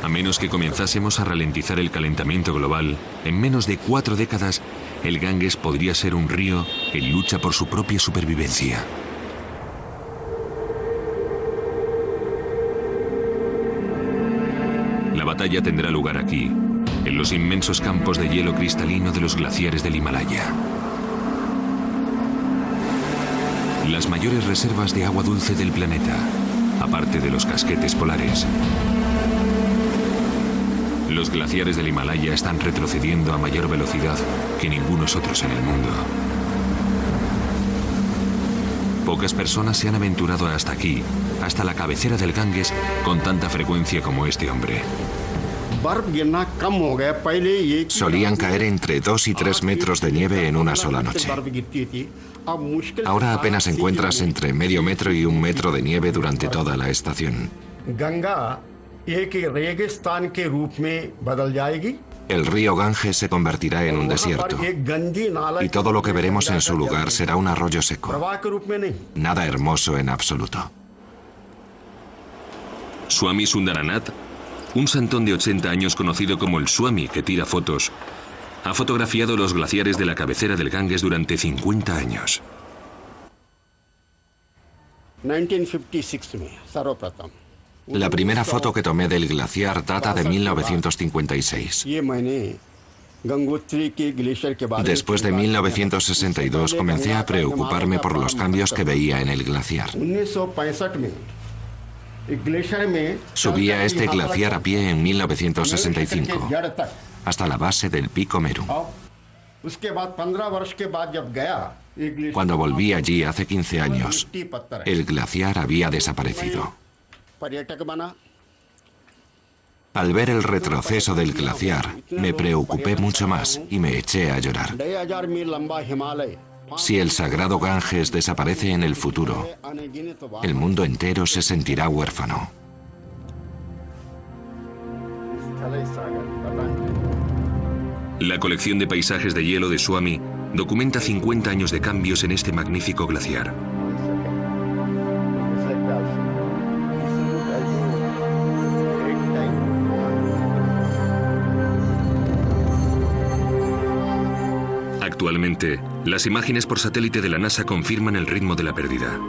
A menos que comenzásemos a ralentizar el calentamiento global, en menos de 4 décadas, el Ganges podría ser un río en lucha por su propia supervivencia. La batalla tendrá lugar aquí, en los inmensos campos de hielo cristalino de los glaciares del Himalaya. Las mayores reservas de agua dulce del planeta, aparte de los casquetes polares. Los glaciares del Himalaya están retrocediendo a mayor velocidad que ningunos otros en el mundo. Pocas personas se han aventurado hasta aquí, hasta la cabecera del Ganges, con tanta frecuencia como este hombre. Solían caer entre 2 y 3 metros de nieve en una sola noche. Ahora apenas encuentras entre medio metro y 1 metro de nieve durante toda la estación. El río Ganges se convertirá en un desierto y todo lo que veremos en su lugar será un arroyo seco. Nada hermoso en absoluto. Swami Sundaranath, un santón de 80 años conocido como el Swami que tira fotos, ha fotografiado los glaciares de la cabecera del Ganges durante 50 años. La primera foto que tomé del glaciar data de 1956. Después de 1962 comencé a preocuparme por los cambios que veía en el glaciar. Subí a este glaciar a pie en 1965, hasta la base del Pico Meru. Cuando volví allí hace 15 años, el glaciar había desaparecido. Al ver el retroceso del glaciar, me preocupé mucho más y me eché a llorar. Si el sagrado Ganges desaparece en el futuro, el mundo entero se sentirá huérfano. La colección de paisajes de hielo de Swami documenta 50 años de cambios en este magnífico glaciar. Actualmente, las imágenes por satélite de la NASA confirman el ritmo de la pérdida.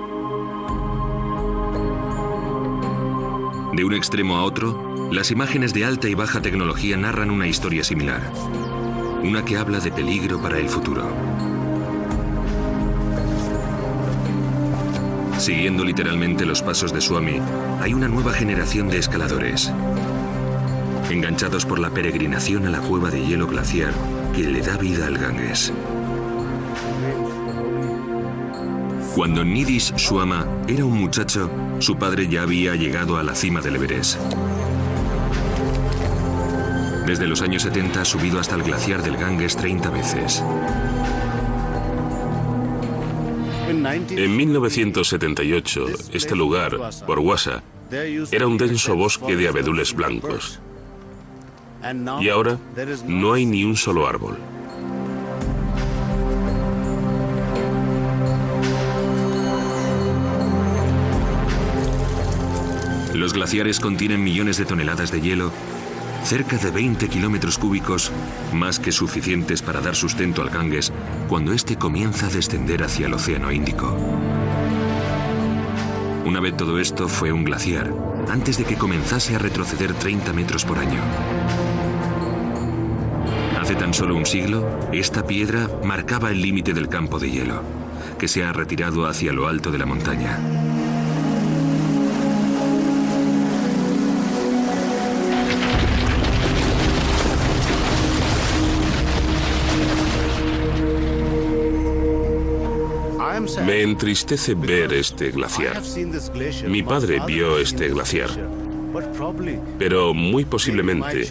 De un extremo a otro, las imágenes de alta y baja tecnología narran una historia similar. Una que habla de peligro para el futuro. Siguiendo literalmente los pasos de Swami, hay una nueva generación de escaladores, enganchados por la peregrinación a la cueva de hielo glaciar que le da vida al Ganges. Cuando Nidhish Swama era un muchacho, su padre ya había llegado a la cima del Everest. Desde los años 70 ha subido hasta el glaciar del Ganges 30 veces. En 1978, este lugar, Borwasa, era un denso bosque de abedules blancos. Y ahora no hay ni un solo árbol. Los glaciares contienen millones de toneladas de hielo, cerca de 20 kilómetros cúbicos, más que suficientes para dar sustento al Ganges cuando éste comienza a descender hacia el Océano Índico. Una vez todo esto fue un glaciar, antes de que comenzase a retroceder 30 metros por año. Hace tan solo un siglo, esta piedra marcaba el límite del campo de hielo, que se ha retirado hacia lo alto de la montaña. Me entristece ver este glaciar. Mi padre vio este glaciar. Pero muy posiblemente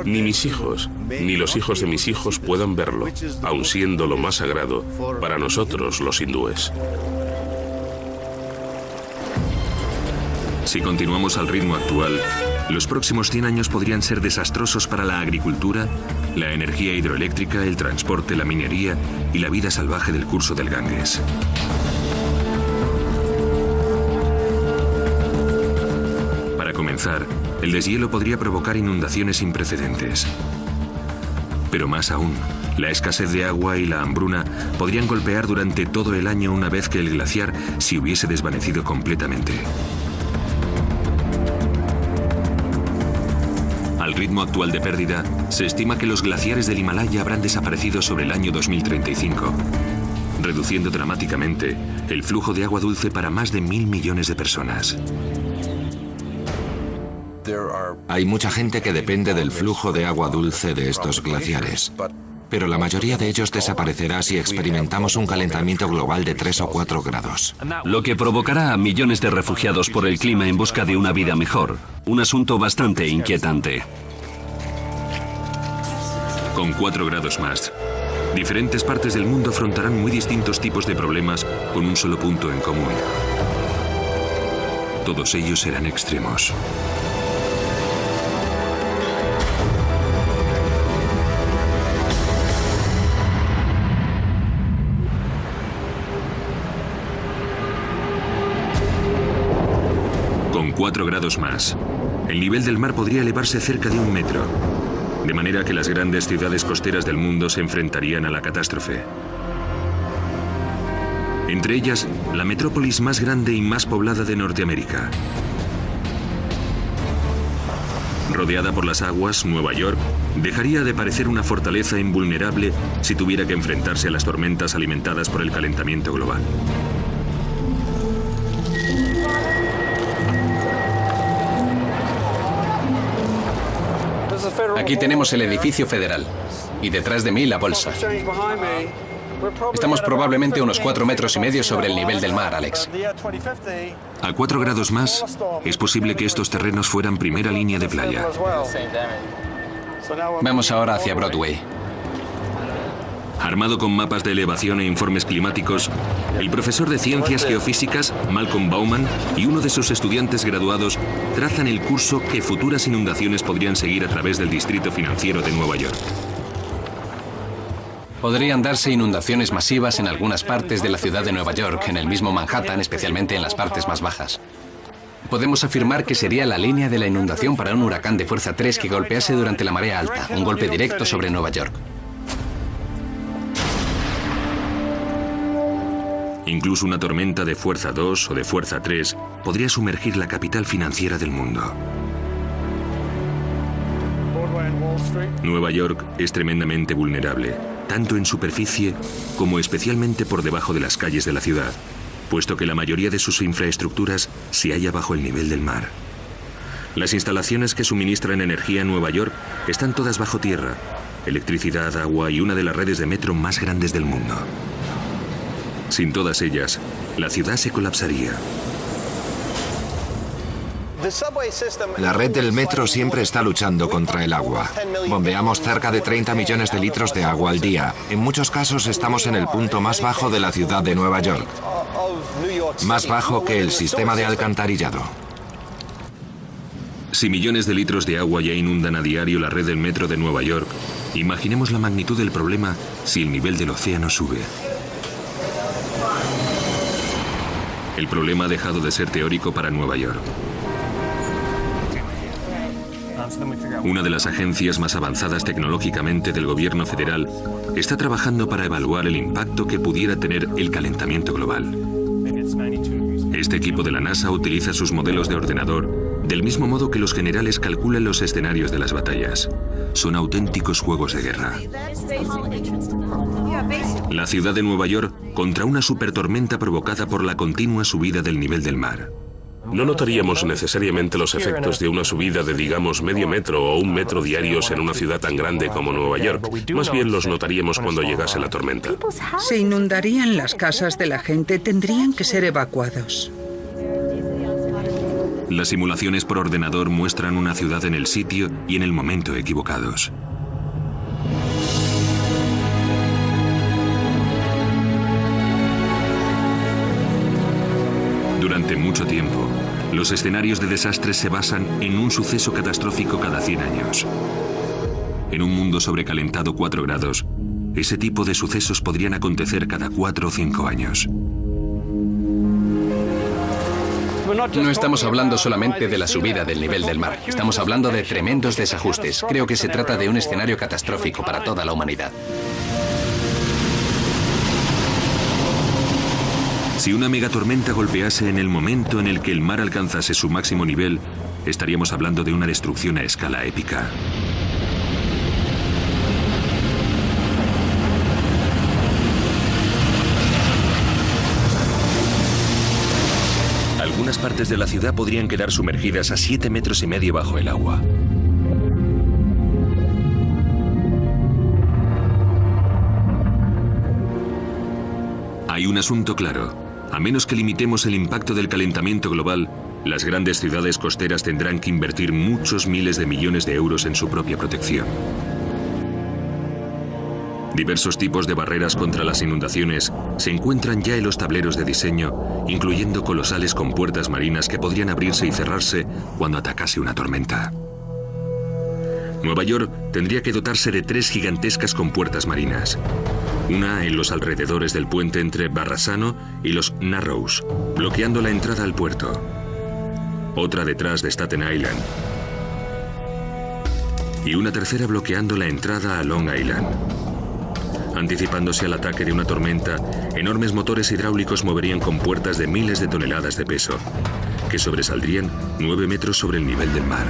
ni mis hijos, ni los hijos de mis hijos puedan verlo, aun siendo lo más sagrado para nosotros los hindúes. Si continuamos al ritmo actual, los próximos 100 años podrían ser desastrosos para la agricultura, la energía hidroeléctrica, el transporte, la minería y la vida salvaje del curso del Ganges. Para comenzar, el deshielo podría provocar inundaciones sin precedentes. Pero más aún, la escasez de agua y la hambruna podrían golpear durante todo el año una vez que el glaciar se hubiese desvanecido completamente. Al ritmo actual de pérdida, se estima que los glaciares del Himalaya habrán desaparecido sobre el año 2035, reduciendo dramáticamente el flujo de agua dulce para más de 1.000 millones de personas. Hay mucha gente que depende del flujo de agua dulce de estos glaciares, pero la mayoría de ellos desaparecerá si experimentamos un calentamiento global de 3 o 4 grados. Lo que provocará a millones de refugiados por el clima en busca de una vida mejor. Un asunto bastante inquietante. Con 4 grados más, diferentes partes del mundo afrontarán muy distintos tipos de problemas con un solo punto en común. Todos ellos serán extremos. Con 4 grados más, el nivel del mar podría elevarse cerca de 1 metro, de manera que las grandes ciudades costeras del mundo se enfrentarían a la catástrofe. Entre ellas, la metrópolis más grande y más poblada de Norteamérica. Rodeada por las aguas, Nueva York dejaría de parecer una fortaleza invulnerable si tuviera que enfrentarse a las tormentas alimentadas por el calentamiento global. Aquí tenemos el edificio federal y detrás de mí la bolsa. Estamos probablemente unos 4,5 metros sobre el nivel del mar, Alex. A 4 grados más, es posible que estos terrenos fueran primera línea de playa. Vamos ahora hacia Broadway. Armado con mapas de elevación e informes climáticos, el profesor de ciencias geofísicas, Malcolm Bauman, y uno de sus estudiantes graduados trazan el curso que futuras inundaciones podrían seguir a través del distrito financiero de Nueva York. Podrían darse inundaciones masivas en algunas partes de la ciudad de Nueva York, en el mismo Manhattan, especialmente en las partes más bajas. Podemos afirmar que sería la línea de la inundación para un huracán de fuerza 3 que golpease durante la marea alta, un golpe directo sobre Nueva York. Incluso una tormenta de fuerza 2 o de fuerza 3 podría sumergir la capital financiera del mundo. Nueva York es tremendamente vulnerable, tanto en superficie como especialmente por debajo de las calles de la ciudad, puesto que la mayoría de sus infraestructuras se halla bajo el nivel del mar. Las instalaciones que suministran energía a Nueva York están todas bajo tierra, electricidad, agua y una de las redes de metro más grandes del mundo. Sin todas ellas, la ciudad se colapsaría. La red del metro siempre está luchando contra el agua. Bombeamos cerca de 30 millones de litros de agua al día. En muchos casos estamos en el punto más bajo de la ciudad de Nueva York. Más bajo que el sistema de alcantarillado. Si millones de litros de agua ya inundan a diario la red del metro de Nueva York, imaginemos la magnitud del problema si el nivel del océano sube. El problema ha dejado de ser teórico para Nueva York. Una de las agencias más avanzadas tecnológicamente del gobierno federal está trabajando para evaluar el impacto que pudiera tener el calentamiento global. Este equipo de la NASA utiliza sus modelos de ordenador del mismo modo que los generales calculan los escenarios de las batallas. Son auténticos juegos de guerra. La ciudad de Nueva York contra una supertormenta provocada por la continua subida del nivel del mar. No notaríamos necesariamente los efectos de una subida de, digamos, medio metro o 1 metro diarios en una ciudad tan grande como Nueva York. Más bien los notaríamos cuando llegase la tormenta. Se inundarían las casas de la gente, tendrían que ser evacuados. Las simulaciones por ordenador muestran una ciudad en el sitio y en el momento equivocados. Durante mucho tiempo, los escenarios de desastres se basan en un suceso catastrófico cada 100 años. En un mundo sobrecalentado 4 grados, ese tipo de sucesos podrían acontecer cada 4 o 5 años. No estamos hablando solamente de la subida del nivel del mar, estamos hablando de tremendos desajustes. Creo que se trata de un escenario catastrófico para toda la humanidad. Si una megatormenta golpease en el momento en el que el mar alcanzase su máximo nivel, estaríamos hablando de una destrucción a escala épica. Algunas partes de la ciudad podrían quedar sumergidas a 7,5 metros bajo el agua. Hay un asunto claro. A menos que limitemos el impacto del calentamiento global, las grandes ciudades costeras tendrán que invertir muchos miles de millones de euros en su propia protección. Diversos tipos de barreras contra las inundaciones se encuentran ya en los tableros de diseño, incluyendo colosales compuertas marinas que podrían abrirse y cerrarse cuando atacase una tormenta. Nueva York tendría que dotarse de 3 gigantescas compuertas marinas. Una en los alrededores del puente entre Verrazano y los Narrows, bloqueando la entrada al puerto. Otra detrás de Staten Island. Y una tercera bloqueando la entrada a Long Island. Anticipándose al ataque de una tormenta, enormes motores hidráulicos moverían compuertas de miles de toneladas de peso, que sobresaldrían 9 metros sobre el nivel del mar.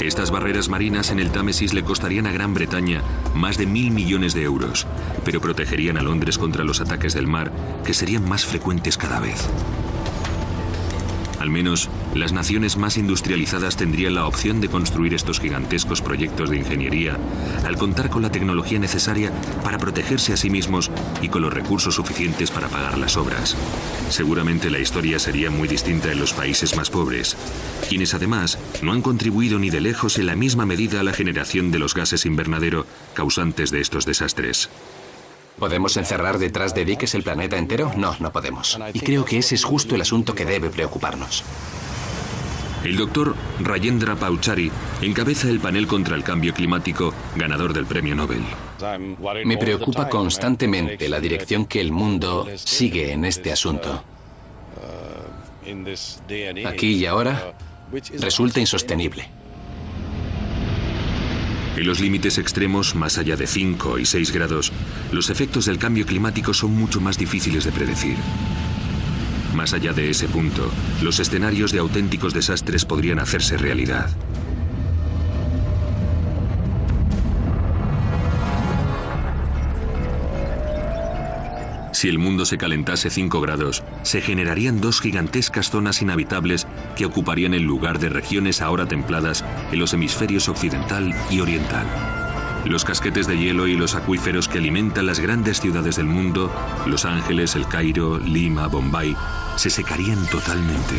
Estas barreras marinas en el Támesis le costarían a Gran Bretaña más de 1.000 millones de euros, pero protegerían a Londres contra los ataques del mar, que serían más frecuentes cada vez. Al menos, las naciones más industrializadas tendrían la opción de construir estos gigantescos proyectos de ingeniería al contar con la tecnología necesaria para protegerse a sí mismos y con los recursos suficientes para pagar las obras. Seguramente la historia sería muy distinta en los países más pobres, quienes además no han contribuido ni de lejos en la misma medida a la generación de los gases invernadero causantes de estos desastres. ¿Podemos encerrar detrás de diques el planeta entero? No, no podemos. Y creo que ese es justo el asunto que debe preocuparnos. El doctor Rajendra Pachauri encabeza el panel contra el cambio climático, ganador del premio Nobel. Me preocupa constantemente la dirección que el mundo sigue en este asunto. Aquí y ahora resulta insostenible. En los límites extremos, más allá de 5 y 6 grados, los efectos del cambio climático son mucho más difíciles de predecir. Más allá de ese punto, los escenarios de auténticos desastres podrían hacerse realidad. Si el mundo se calentase 5 grados, se generarían 2 gigantescas zonas inhabitables que ocuparían el lugar de regiones ahora templadas en los hemisferios occidental y oriental. Los casquetes de hielo y los acuíferos que alimentan las grandes ciudades del mundo, Los Ángeles, El Cairo, Lima, Bombay, se secarían totalmente.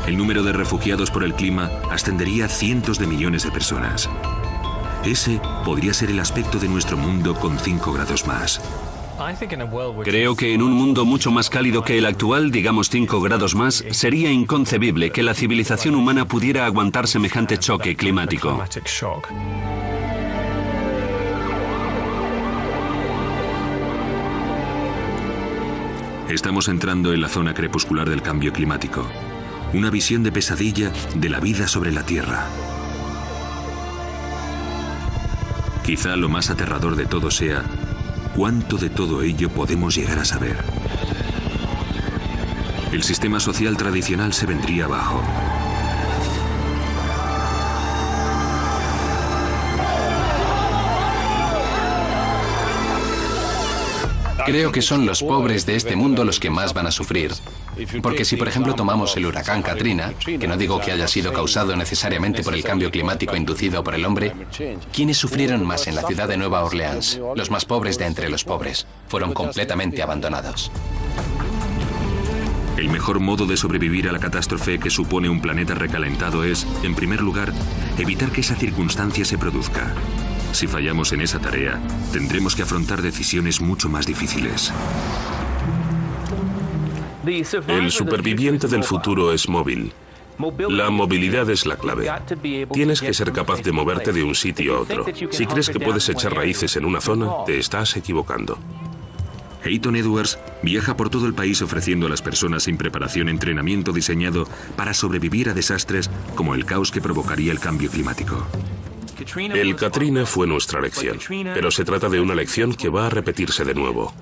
El número de refugiados por el clima ascendería a cientos de millones de personas. Ese podría ser el aspecto de nuestro mundo con 5 grados más. Creo que en un mundo mucho más cálido que el actual, digamos 5 grados más, sería inconcebible que la civilización humana pudiera aguantar semejante choque climático. Estamos entrando en la zona crepuscular del cambio climático. Una visión de pesadilla de la vida sobre la Tierra. Quizá lo más aterrador de todo sea cuánto de todo ello podemos llegar a saber. El sistema social tradicional se vendría abajo. Creo que son los pobres de este mundo los que más van a sufrir. Porque si por ejemplo tomamos el huracán Katrina, que no digo que haya sido causado necesariamente por el cambio climático inducido por el hombre, ¿quiénes sufrieron más en la ciudad de Nueva Orleans? Los más pobres de entre los pobres. Fueron completamente abandonados. El mejor modo de sobrevivir a la catástrofe que supone un planeta recalentado es, en primer lugar, evitar que esa circunstancia se produzca. Si fallamos en esa tarea, tendremos que afrontar decisiones mucho más difíciles. El superviviente del futuro es móvil. La movilidad es la clave. Tienes que ser capaz de moverte de un sitio a otro. Si crees que puedes echar raíces en una zona, te estás equivocando. Eyton Edwards viaja por todo el país ofreciendo a las personas sin preparación entrenamiento diseñado para sobrevivir a desastres como el caos que provocaría el cambio climático. El Katrina fue nuestra lección, pero se trata de una lección que va a repetirse de nuevo.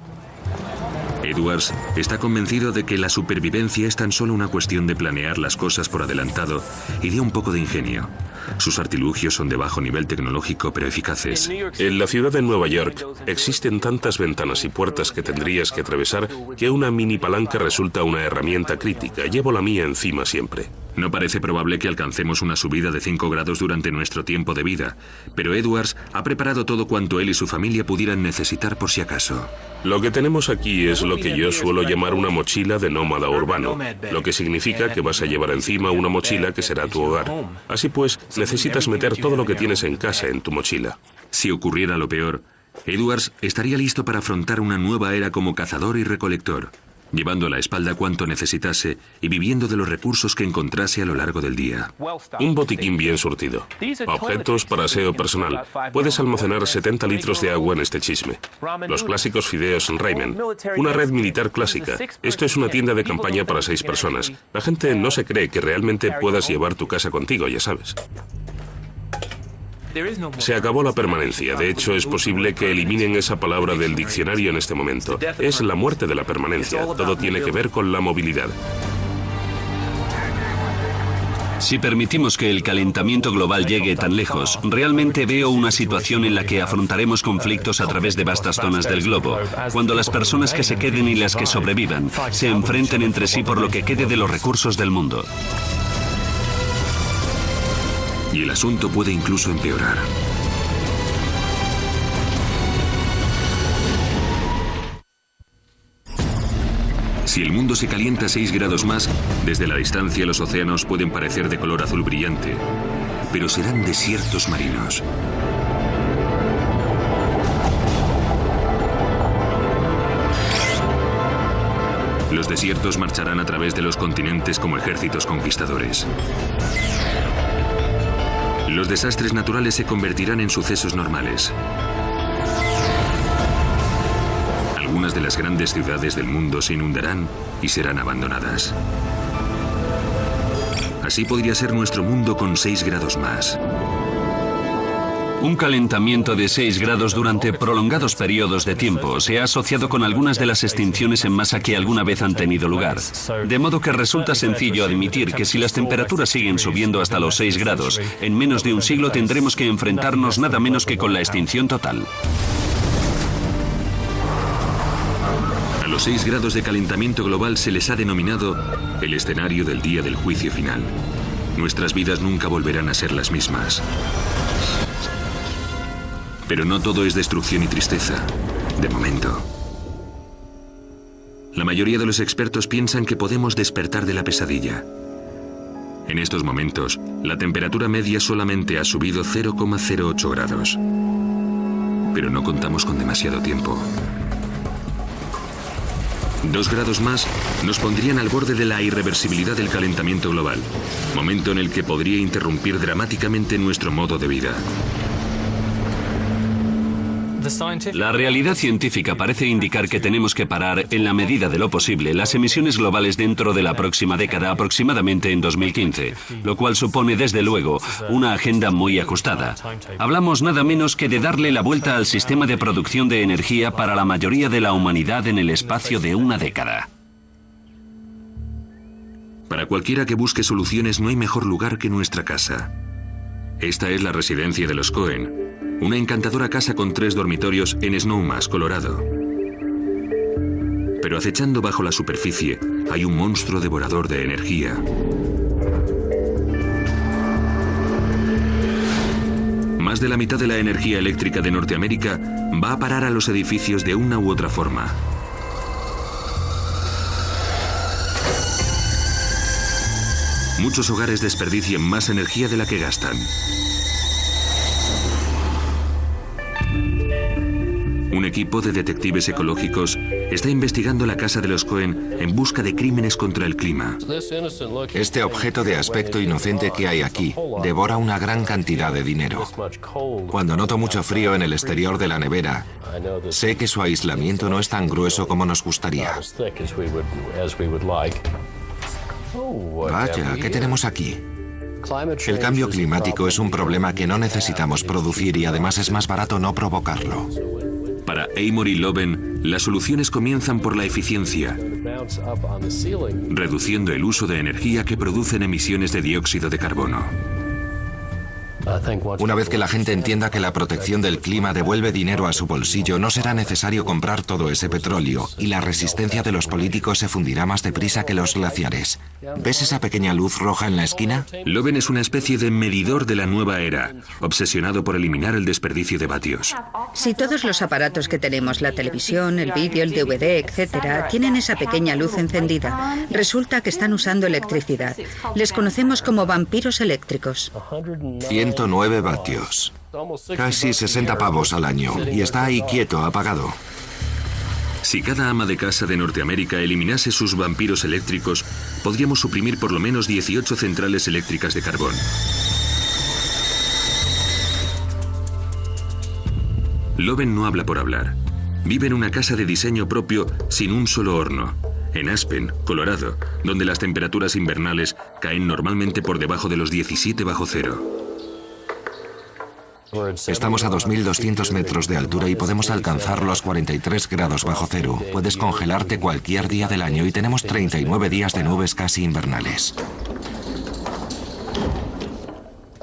Edwards está convencido de que la supervivencia es tan solo una cuestión de planear las cosas por adelantado y de un poco de ingenio. Sus artilugios son de bajo nivel tecnológico pero eficaces. En la ciudad de Nueva York existen tantas ventanas y puertas que tendrías que atravesar que una mini palanca resulta una herramienta crítica. Llevo la mía encima siempre. No parece probable que alcancemos una subida de 5 grados durante nuestro tiempo de vida, pero Edwards ha preparado todo cuanto él y su familia pudieran necesitar por si acaso. Lo que tenemos aquí es lo que yo suelo llamar una mochila de nómada urbano, lo que significa que vas a llevar encima una mochila que será tu hogar. Así pues, necesitas meter todo lo que tienes en casa en tu mochila. Si ocurriera lo peor, Edwards estaría listo para afrontar una nueva era como cazador y recolector, llevando a la espalda cuanto necesitase y viviendo de los recursos que encontrase a lo largo del día. Un botiquín bien surtido. Objetos para aseo personal. Puedes almacenar 70 litros de agua en este chisme. Los clásicos fideos ramen. Una red militar clásica. Esto es una tienda de campaña para 6 personas. La gente no se cree que realmente puedas llevar tu casa contigo, ya sabes. Se acabó la permanencia. De hecho, es posible que eliminen esa palabra del diccionario en este momento. Es la muerte de la permanencia. Todo tiene que ver con la movilidad. Si permitimos que el calentamiento global llegue tan lejos, realmente veo una situación en la que afrontaremos conflictos a través de vastas zonas del globo, cuando las personas que se queden y las que sobrevivan se enfrenten entre sí por lo que quede de los recursos del mundo. Y el asunto puede incluso empeorar. Si el mundo se calienta 6 grados más, desde la distancia los océanos pueden parecer de color azul brillante, pero serán desiertos marinos. Los desiertos marcharán a través de los continentes como ejércitos conquistadores. Los desastres naturales se convertirán en sucesos normales. Algunas de las grandes ciudades del mundo se inundarán y serán abandonadas. Así podría ser nuestro mundo con 6 grados más. Un calentamiento de 6 grados durante prolongados periodos de tiempo se ha asociado con algunas de las extinciones en masa que alguna vez han tenido lugar. De modo que resulta sencillo admitir que si las temperaturas siguen subiendo hasta los 6 grados, en menos de un siglo tendremos que enfrentarnos nada menos que con la extinción total. A los 6 grados de calentamiento global se les ha denominado el escenario del día del juicio final. Nuestras vidas nunca volverán a ser las mismas. Pero no todo es destrucción y tristeza, de momento. La mayoría de los expertos piensan que podemos despertar de la pesadilla. En estos momentos, la temperatura media solamente ha subido 0,08 grados. Pero no contamos con demasiado tiempo. 2 grados más nos pondrían al borde de la irreversibilidad del calentamiento global, momento en el que podría interrumpir dramáticamente nuestro modo de vida. La realidad científica parece indicar que tenemos que parar, en la medida de lo posible, las emisiones globales dentro de la próxima década, aproximadamente en 2015, lo cual supone, desde luego, una agenda muy ajustada. Hablamos nada menos que de darle la vuelta al sistema de producción de energía para la mayoría de la humanidad en el espacio de una década. Para cualquiera que busque soluciones no hay mejor lugar que nuestra casa. Esta es la residencia de los Cohen. Una encantadora casa con 3 dormitorios en Snowmass, Colorado. Pero acechando bajo la superficie hay un monstruo devorador de energía. Más de la mitad de la energía eléctrica de Norteamérica va a parar a los edificios de una u otra forma. Muchos hogares desperdician más energía de la que gastan. Un equipo de detectives ecológicos está investigando la casa de los Cohen en busca de crímenes contra el clima. Este objeto de aspecto inocente que hay aquí devora una gran cantidad de dinero. Cuando noto mucho frío en el exterior de la nevera, sé que su aislamiento no es tan grueso como nos gustaría. Vaya, ¿qué tenemos aquí? El cambio climático es un problema que no necesitamos producir y además es más barato no provocarlo. Para Amory Loven, las soluciones comienzan por la eficiencia, reduciendo el uso de energía que producen emisiones de dióxido de carbono. Una vez que la gente entienda que la protección del clima devuelve dinero a su bolsillo, no será necesario comprar todo ese petróleo y la resistencia de los políticos se fundirá más deprisa que los glaciares. ¿Ves esa pequeña luz roja en la esquina? Loven es una especie de medidor de la nueva era, obsesionado por eliminar el desperdicio de vatios. Si todos los aparatos que tenemos, la televisión, el vídeo, el DVD, etcétera, tienen esa pequeña luz encendida, resulta que están usando electricidad. Les conocemos como vampiros eléctricos. 109 vatios. Casi 60 pavos al año. Y está ahí quieto, apagado. Si cada ama de casa de Norteamérica eliminase sus vampiros eléctricos, podríamos suprimir por lo menos 18 centrales eléctricas de carbón. Loven no habla por hablar. Vive en una casa de diseño propio sin un solo horno, en Aspen, Colorado, donde las temperaturas invernales caen normalmente por debajo de los 17 bajo cero. Estamos a 2.200 metros de altura y podemos alcanzar los 43 grados bajo cero. Puedes congelarte cualquier día del año y tenemos 39 días de nubes casi invernales.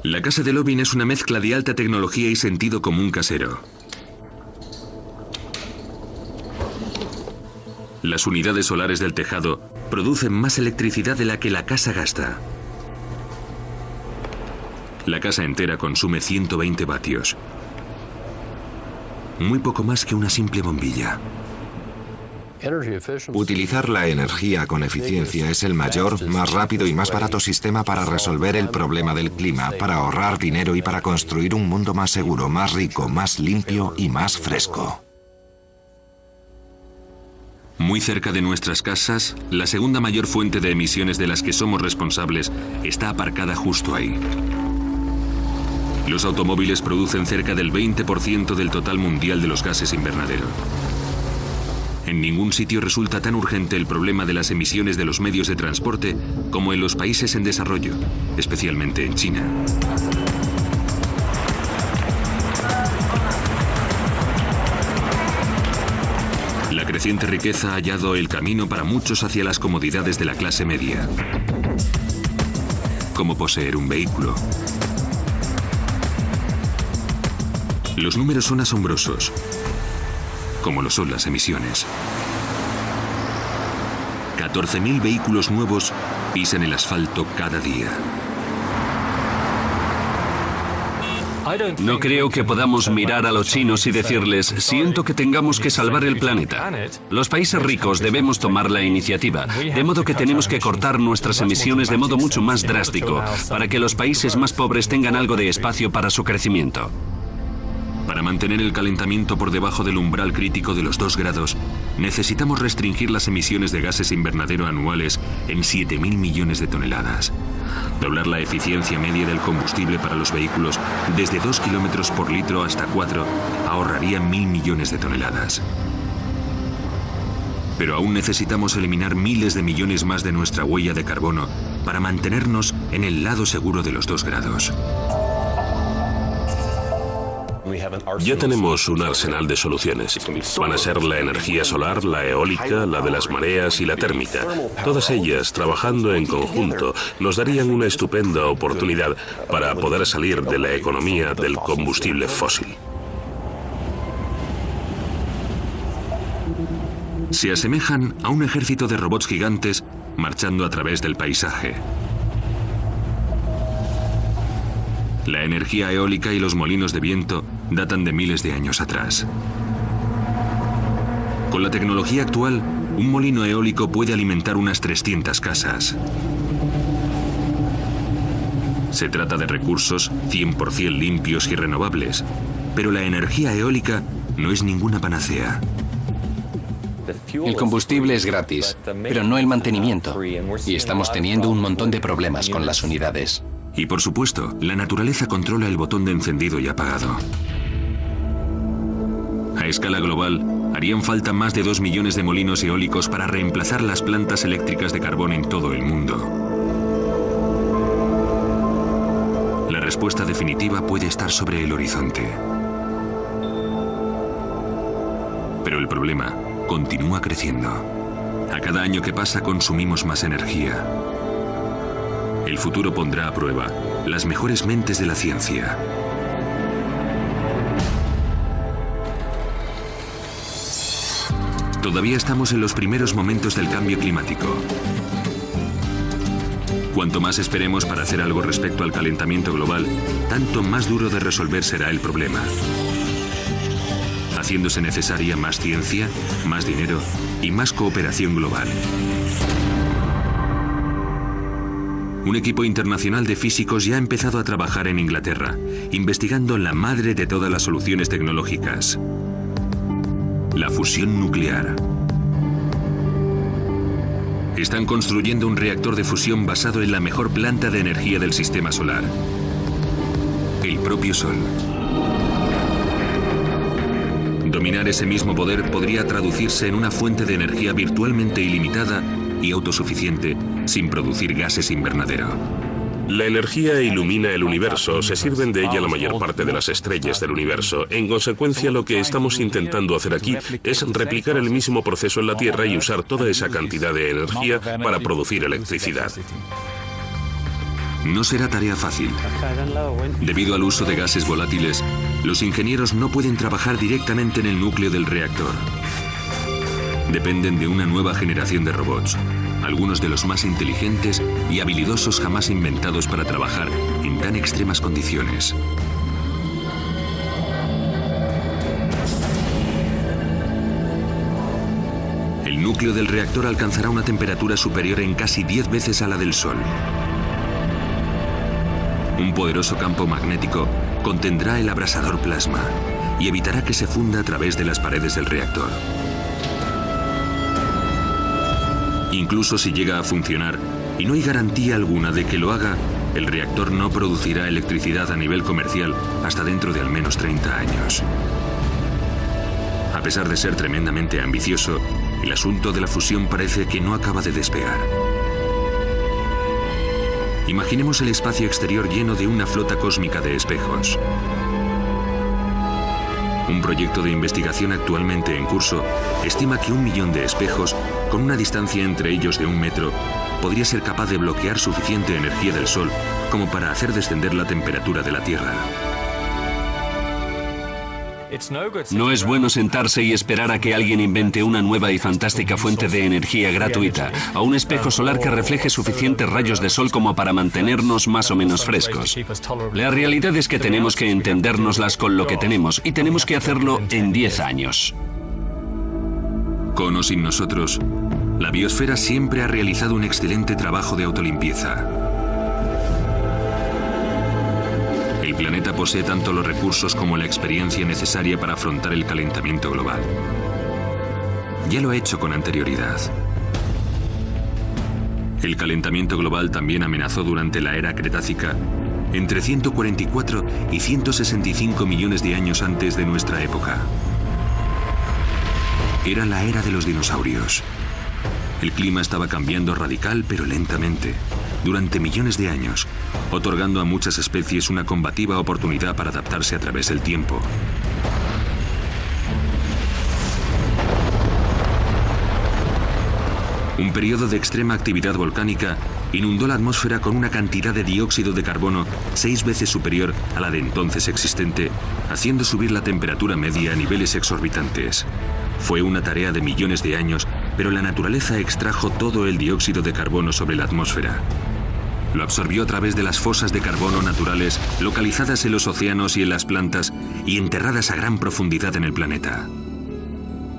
La casa de Loven es una mezcla de alta tecnología y sentido común casero. Las unidades solares del tejado producen más electricidad de la que la casa gasta. La casa entera consume 120 vatios. Muy poco más que una simple bombilla. Utilizar la energía con eficiencia es el mayor, más rápido y más barato sistema para resolver el problema del clima, para ahorrar dinero y para construir un mundo más seguro, más rico, más limpio y más fresco. Muy cerca de nuestras casas, la segunda mayor fuente de emisiones de las que somos responsables está aparcada justo ahí. Los automóviles producen cerca del 20% del total mundial de los gases invernadero. En ningún sitio resulta tan urgente el problema de las emisiones de los medios de transporte como en los países en desarrollo, especialmente en China. creciente riqueza ha hallado el camino para muchos hacia las comodidades de la clase media, como poseer un vehículo. Los números son asombrosos, como lo son las emisiones. 14.000 vehículos nuevos pisan el asfalto cada día. No creo que podamos mirar a los chinos y decirles, siento que tengamos que salvar el planeta. Los países ricos debemos tomar la iniciativa, de modo que tenemos que cortar nuestras emisiones de modo mucho más drástico, para que los países más pobres tengan algo de espacio para su crecimiento. Para mantener el calentamiento por debajo del umbral crítico de los 2 grados, necesitamos restringir las emisiones de gases invernadero anuales en 7.000 millones de toneladas. Doblar la eficiencia media del combustible para los vehículos desde 2 kilómetros por litro hasta 4 ahorraría 1.000 millones de toneladas. Pero aún necesitamos eliminar miles de millones más de nuestra huella de carbono para mantenernos en el lado seguro de los 2 grados. Ya tenemos un arsenal de soluciones. Van a ser la energía solar, la eólica, la de las mareas y la térmica. Todas ellas, trabajando en conjunto, nos darían una estupenda oportunidad para poder salir de la economía del combustible fósil. Se asemejan a un ejército de robots gigantes marchando a través del paisaje. La energía eólica y los molinos de viento datan de miles de años atrás. Con la tecnología actual, un molino eólico puede alimentar unas 300 casas. Se trata de recursos 100% limpios y renovables, pero la energía eólica no es ninguna panacea. El combustible es gratis, pero no el mantenimiento. Y estamos teniendo un montón de problemas con las unidades. Y por supuesto, la naturaleza controla el botón de encendido y apagado. A escala global, harían falta más de 2 millones de molinos eólicos para reemplazar las plantas eléctricas de carbón en todo el mundo. La respuesta definitiva puede estar sobre el horizonte. Pero el problema continúa creciendo. A cada año que pasa consumimos más energía. El futuro pondrá a prueba las mejores mentes de la ciencia. Todavía estamos en los primeros momentos del cambio climático. Cuanto más esperemos para hacer algo respecto al calentamiento global, tanto más duro de resolver será el problema, haciéndose necesaria más ciencia, más dinero y más cooperación global. Un equipo internacional de físicos ya ha empezado a trabajar en Inglaterra, investigando la madre de todas las soluciones tecnológicas: la fusión nuclear. Están construyendo un reactor de fusión basado en la mejor planta de energía del sistema solar: el propio Sol. Dominar ese mismo poder podría traducirse en una fuente de energía virtualmente ilimitada y autosuficiente, sin producir gases invernadero. La energía ilumina el universo, se sirven de ella la mayor parte de las estrellas del universo. En consecuencia, lo que estamos intentando hacer aquí es replicar el mismo proceso en la Tierra y usar toda esa cantidad de energía para producir electricidad. No será tarea fácil. Debido al uso de gases volátiles, los ingenieros no pueden trabajar directamente en el núcleo del reactor. Dependen de una nueva generación de robots, algunos de los más inteligentes y habilidosos jamás inventados para trabajar en tan extremas condiciones. El núcleo del reactor alcanzará una temperatura superior en casi 10 veces a la del Sol. Un poderoso campo magnético contendrá el abrasador plasma y evitará que se funda a través de las paredes del reactor. Incluso si llega a funcionar, y no hay garantía alguna de que lo haga, el reactor no producirá electricidad a nivel comercial hasta dentro de al menos 30 años. A pesar de ser tremendamente ambicioso, el asunto de la fusión parece que no acaba de despegar. Imaginemos el espacio exterior lleno de una flota cósmica de espejos. Un proyecto de investigación actualmente en curso estima que 1 millón de espejos, con una distancia entre ellos de 1 metro, podría ser capaz de bloquear suficiente energía del Sol como para hacer descender la temperatura de la Tierra. No es bueno sentarse y esperar a que alguien invente una nueva y fantástica fuente de energía gratuita, o un espejo solar que refleje suficientes rayos de sol como para mantenernos más o menos frescos. La realidad es que tenemos que entendérnoslas con lo que tenemos, y tenemos que hacerlo en 10 años. Con o sin nosotros, la biosfera siempre ha realizado un excelente trabajo de autolimpieza. El planeta posee tanto los recursos como la experiencia necesaria para afrontar el calentamiento global. Ya lo ha hecho con anterioridad. El calentamiento global también amenazó durante la era Cretácica, entre 144 y 165 millones de años antes de nuestra época. Era la era de los dinosaurios. El clima estaba cambiando radical pero lentamente, durante millones de años, otorgando a muchas especies una combativa oportunidad para adaptarse a través del tiempo. Un periodo de extrema actividad volcánica inundó la atmósfera con una cantidad de dióxido de carbono 6 veces superior a la de entonces existente, haciendo subir la temperatura media a niveles exorbitantes. Fue una tarea de millones de años, pero la naturaleza extrajo todo el dióxido de carbono sobre la atmósfera. Lo absorbió a través de las fosas de carbono naturales localizadas en los océanos y en las plantas y enterradas a gran profundidad en el planeta.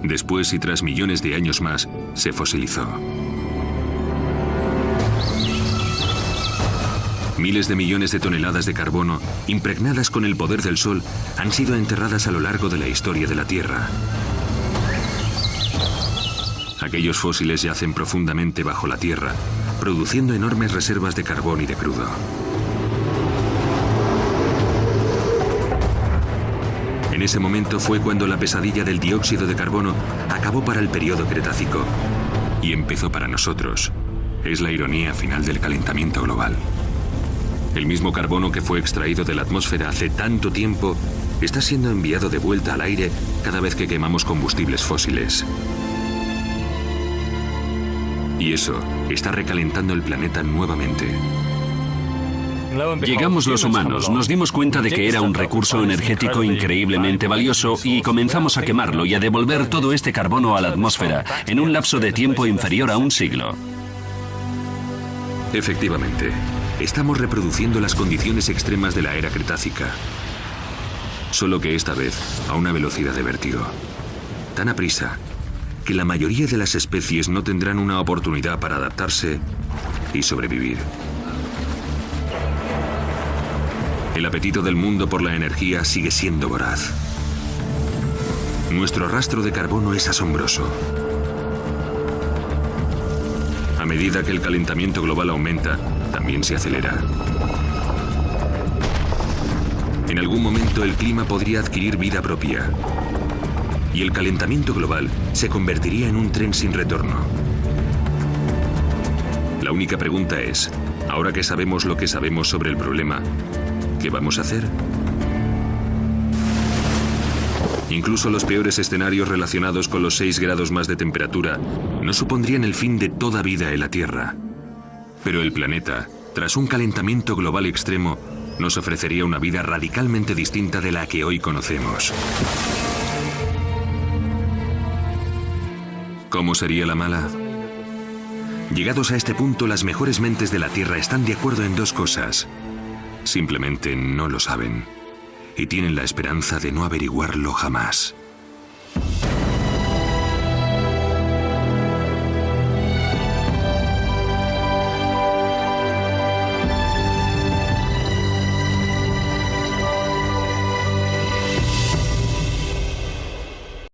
Después y tras millones de años más, se fosilizó. Miles de millones de toneladas de carbono, impregnadas con el poder del Sol, han sido enterradas a lo largo de la historia de la Tierra. Aquellos fósiles yacen profundamente bajo la Tierra, produciendo enormes reservas de carbón y de crudo. En ese momento fue cuando la pesadilla del dióxido de carbono acabó para el periodo Cretácico y empezó para nosotros. Es la ironía final del calentamiento global. El mismo carbono que fue extraído de la atmósfera hace tanto tiempo está siendo enviado de vuelta al aire cada vez que quemamos combustibles fósiles. Y eso está recalentando el planeta nuevamente. Llegamos los humanos, nos dimos cuenta de que era un recurso energético increíblemente valioso y comenzamos a quemarlo y a devolver todo este carbono a la atmósfera en un lapso de tiempo inferior a 1 siglo. Efectivamente, estamos reproduciendo las condiciones extremas de la era Cretácica. Solo que esta vez a una velocidad de vértigo. Tan aprisa que la mayoría de las especies no tendrán una oportunidad para adaptarse y sobrevivir. El apetito del mundo por la energía sigue siendo voraz. Nuestro rastro de carbono es asombroso. A medida que el calentamiento global aumenta, también se acelera. En algún momento el clima podría adquirir vida propia y el calentamiento global se convertiría en un tren sin retorno. La única pregunta es, ahora que sabemos lo que sabemos sobre el problema, ¿qué vamos a hacer? Incluso los peores escenarios relacionados con los 6 grados más de temperatura no supondrían el fin de toda vida en la Tierra. Pero el planeta, tras un calentamiento global extremo, nos ofrecería una vida radicalmente distinta de la que hoy conocemos. ¿Cómo sería la mala? Llegados a este punto, las mejores mentes de la Tierra están de acuerdo en 2 cosas. Simplemente no lo saben y tienen la esperanza de no averiguarlo jamás.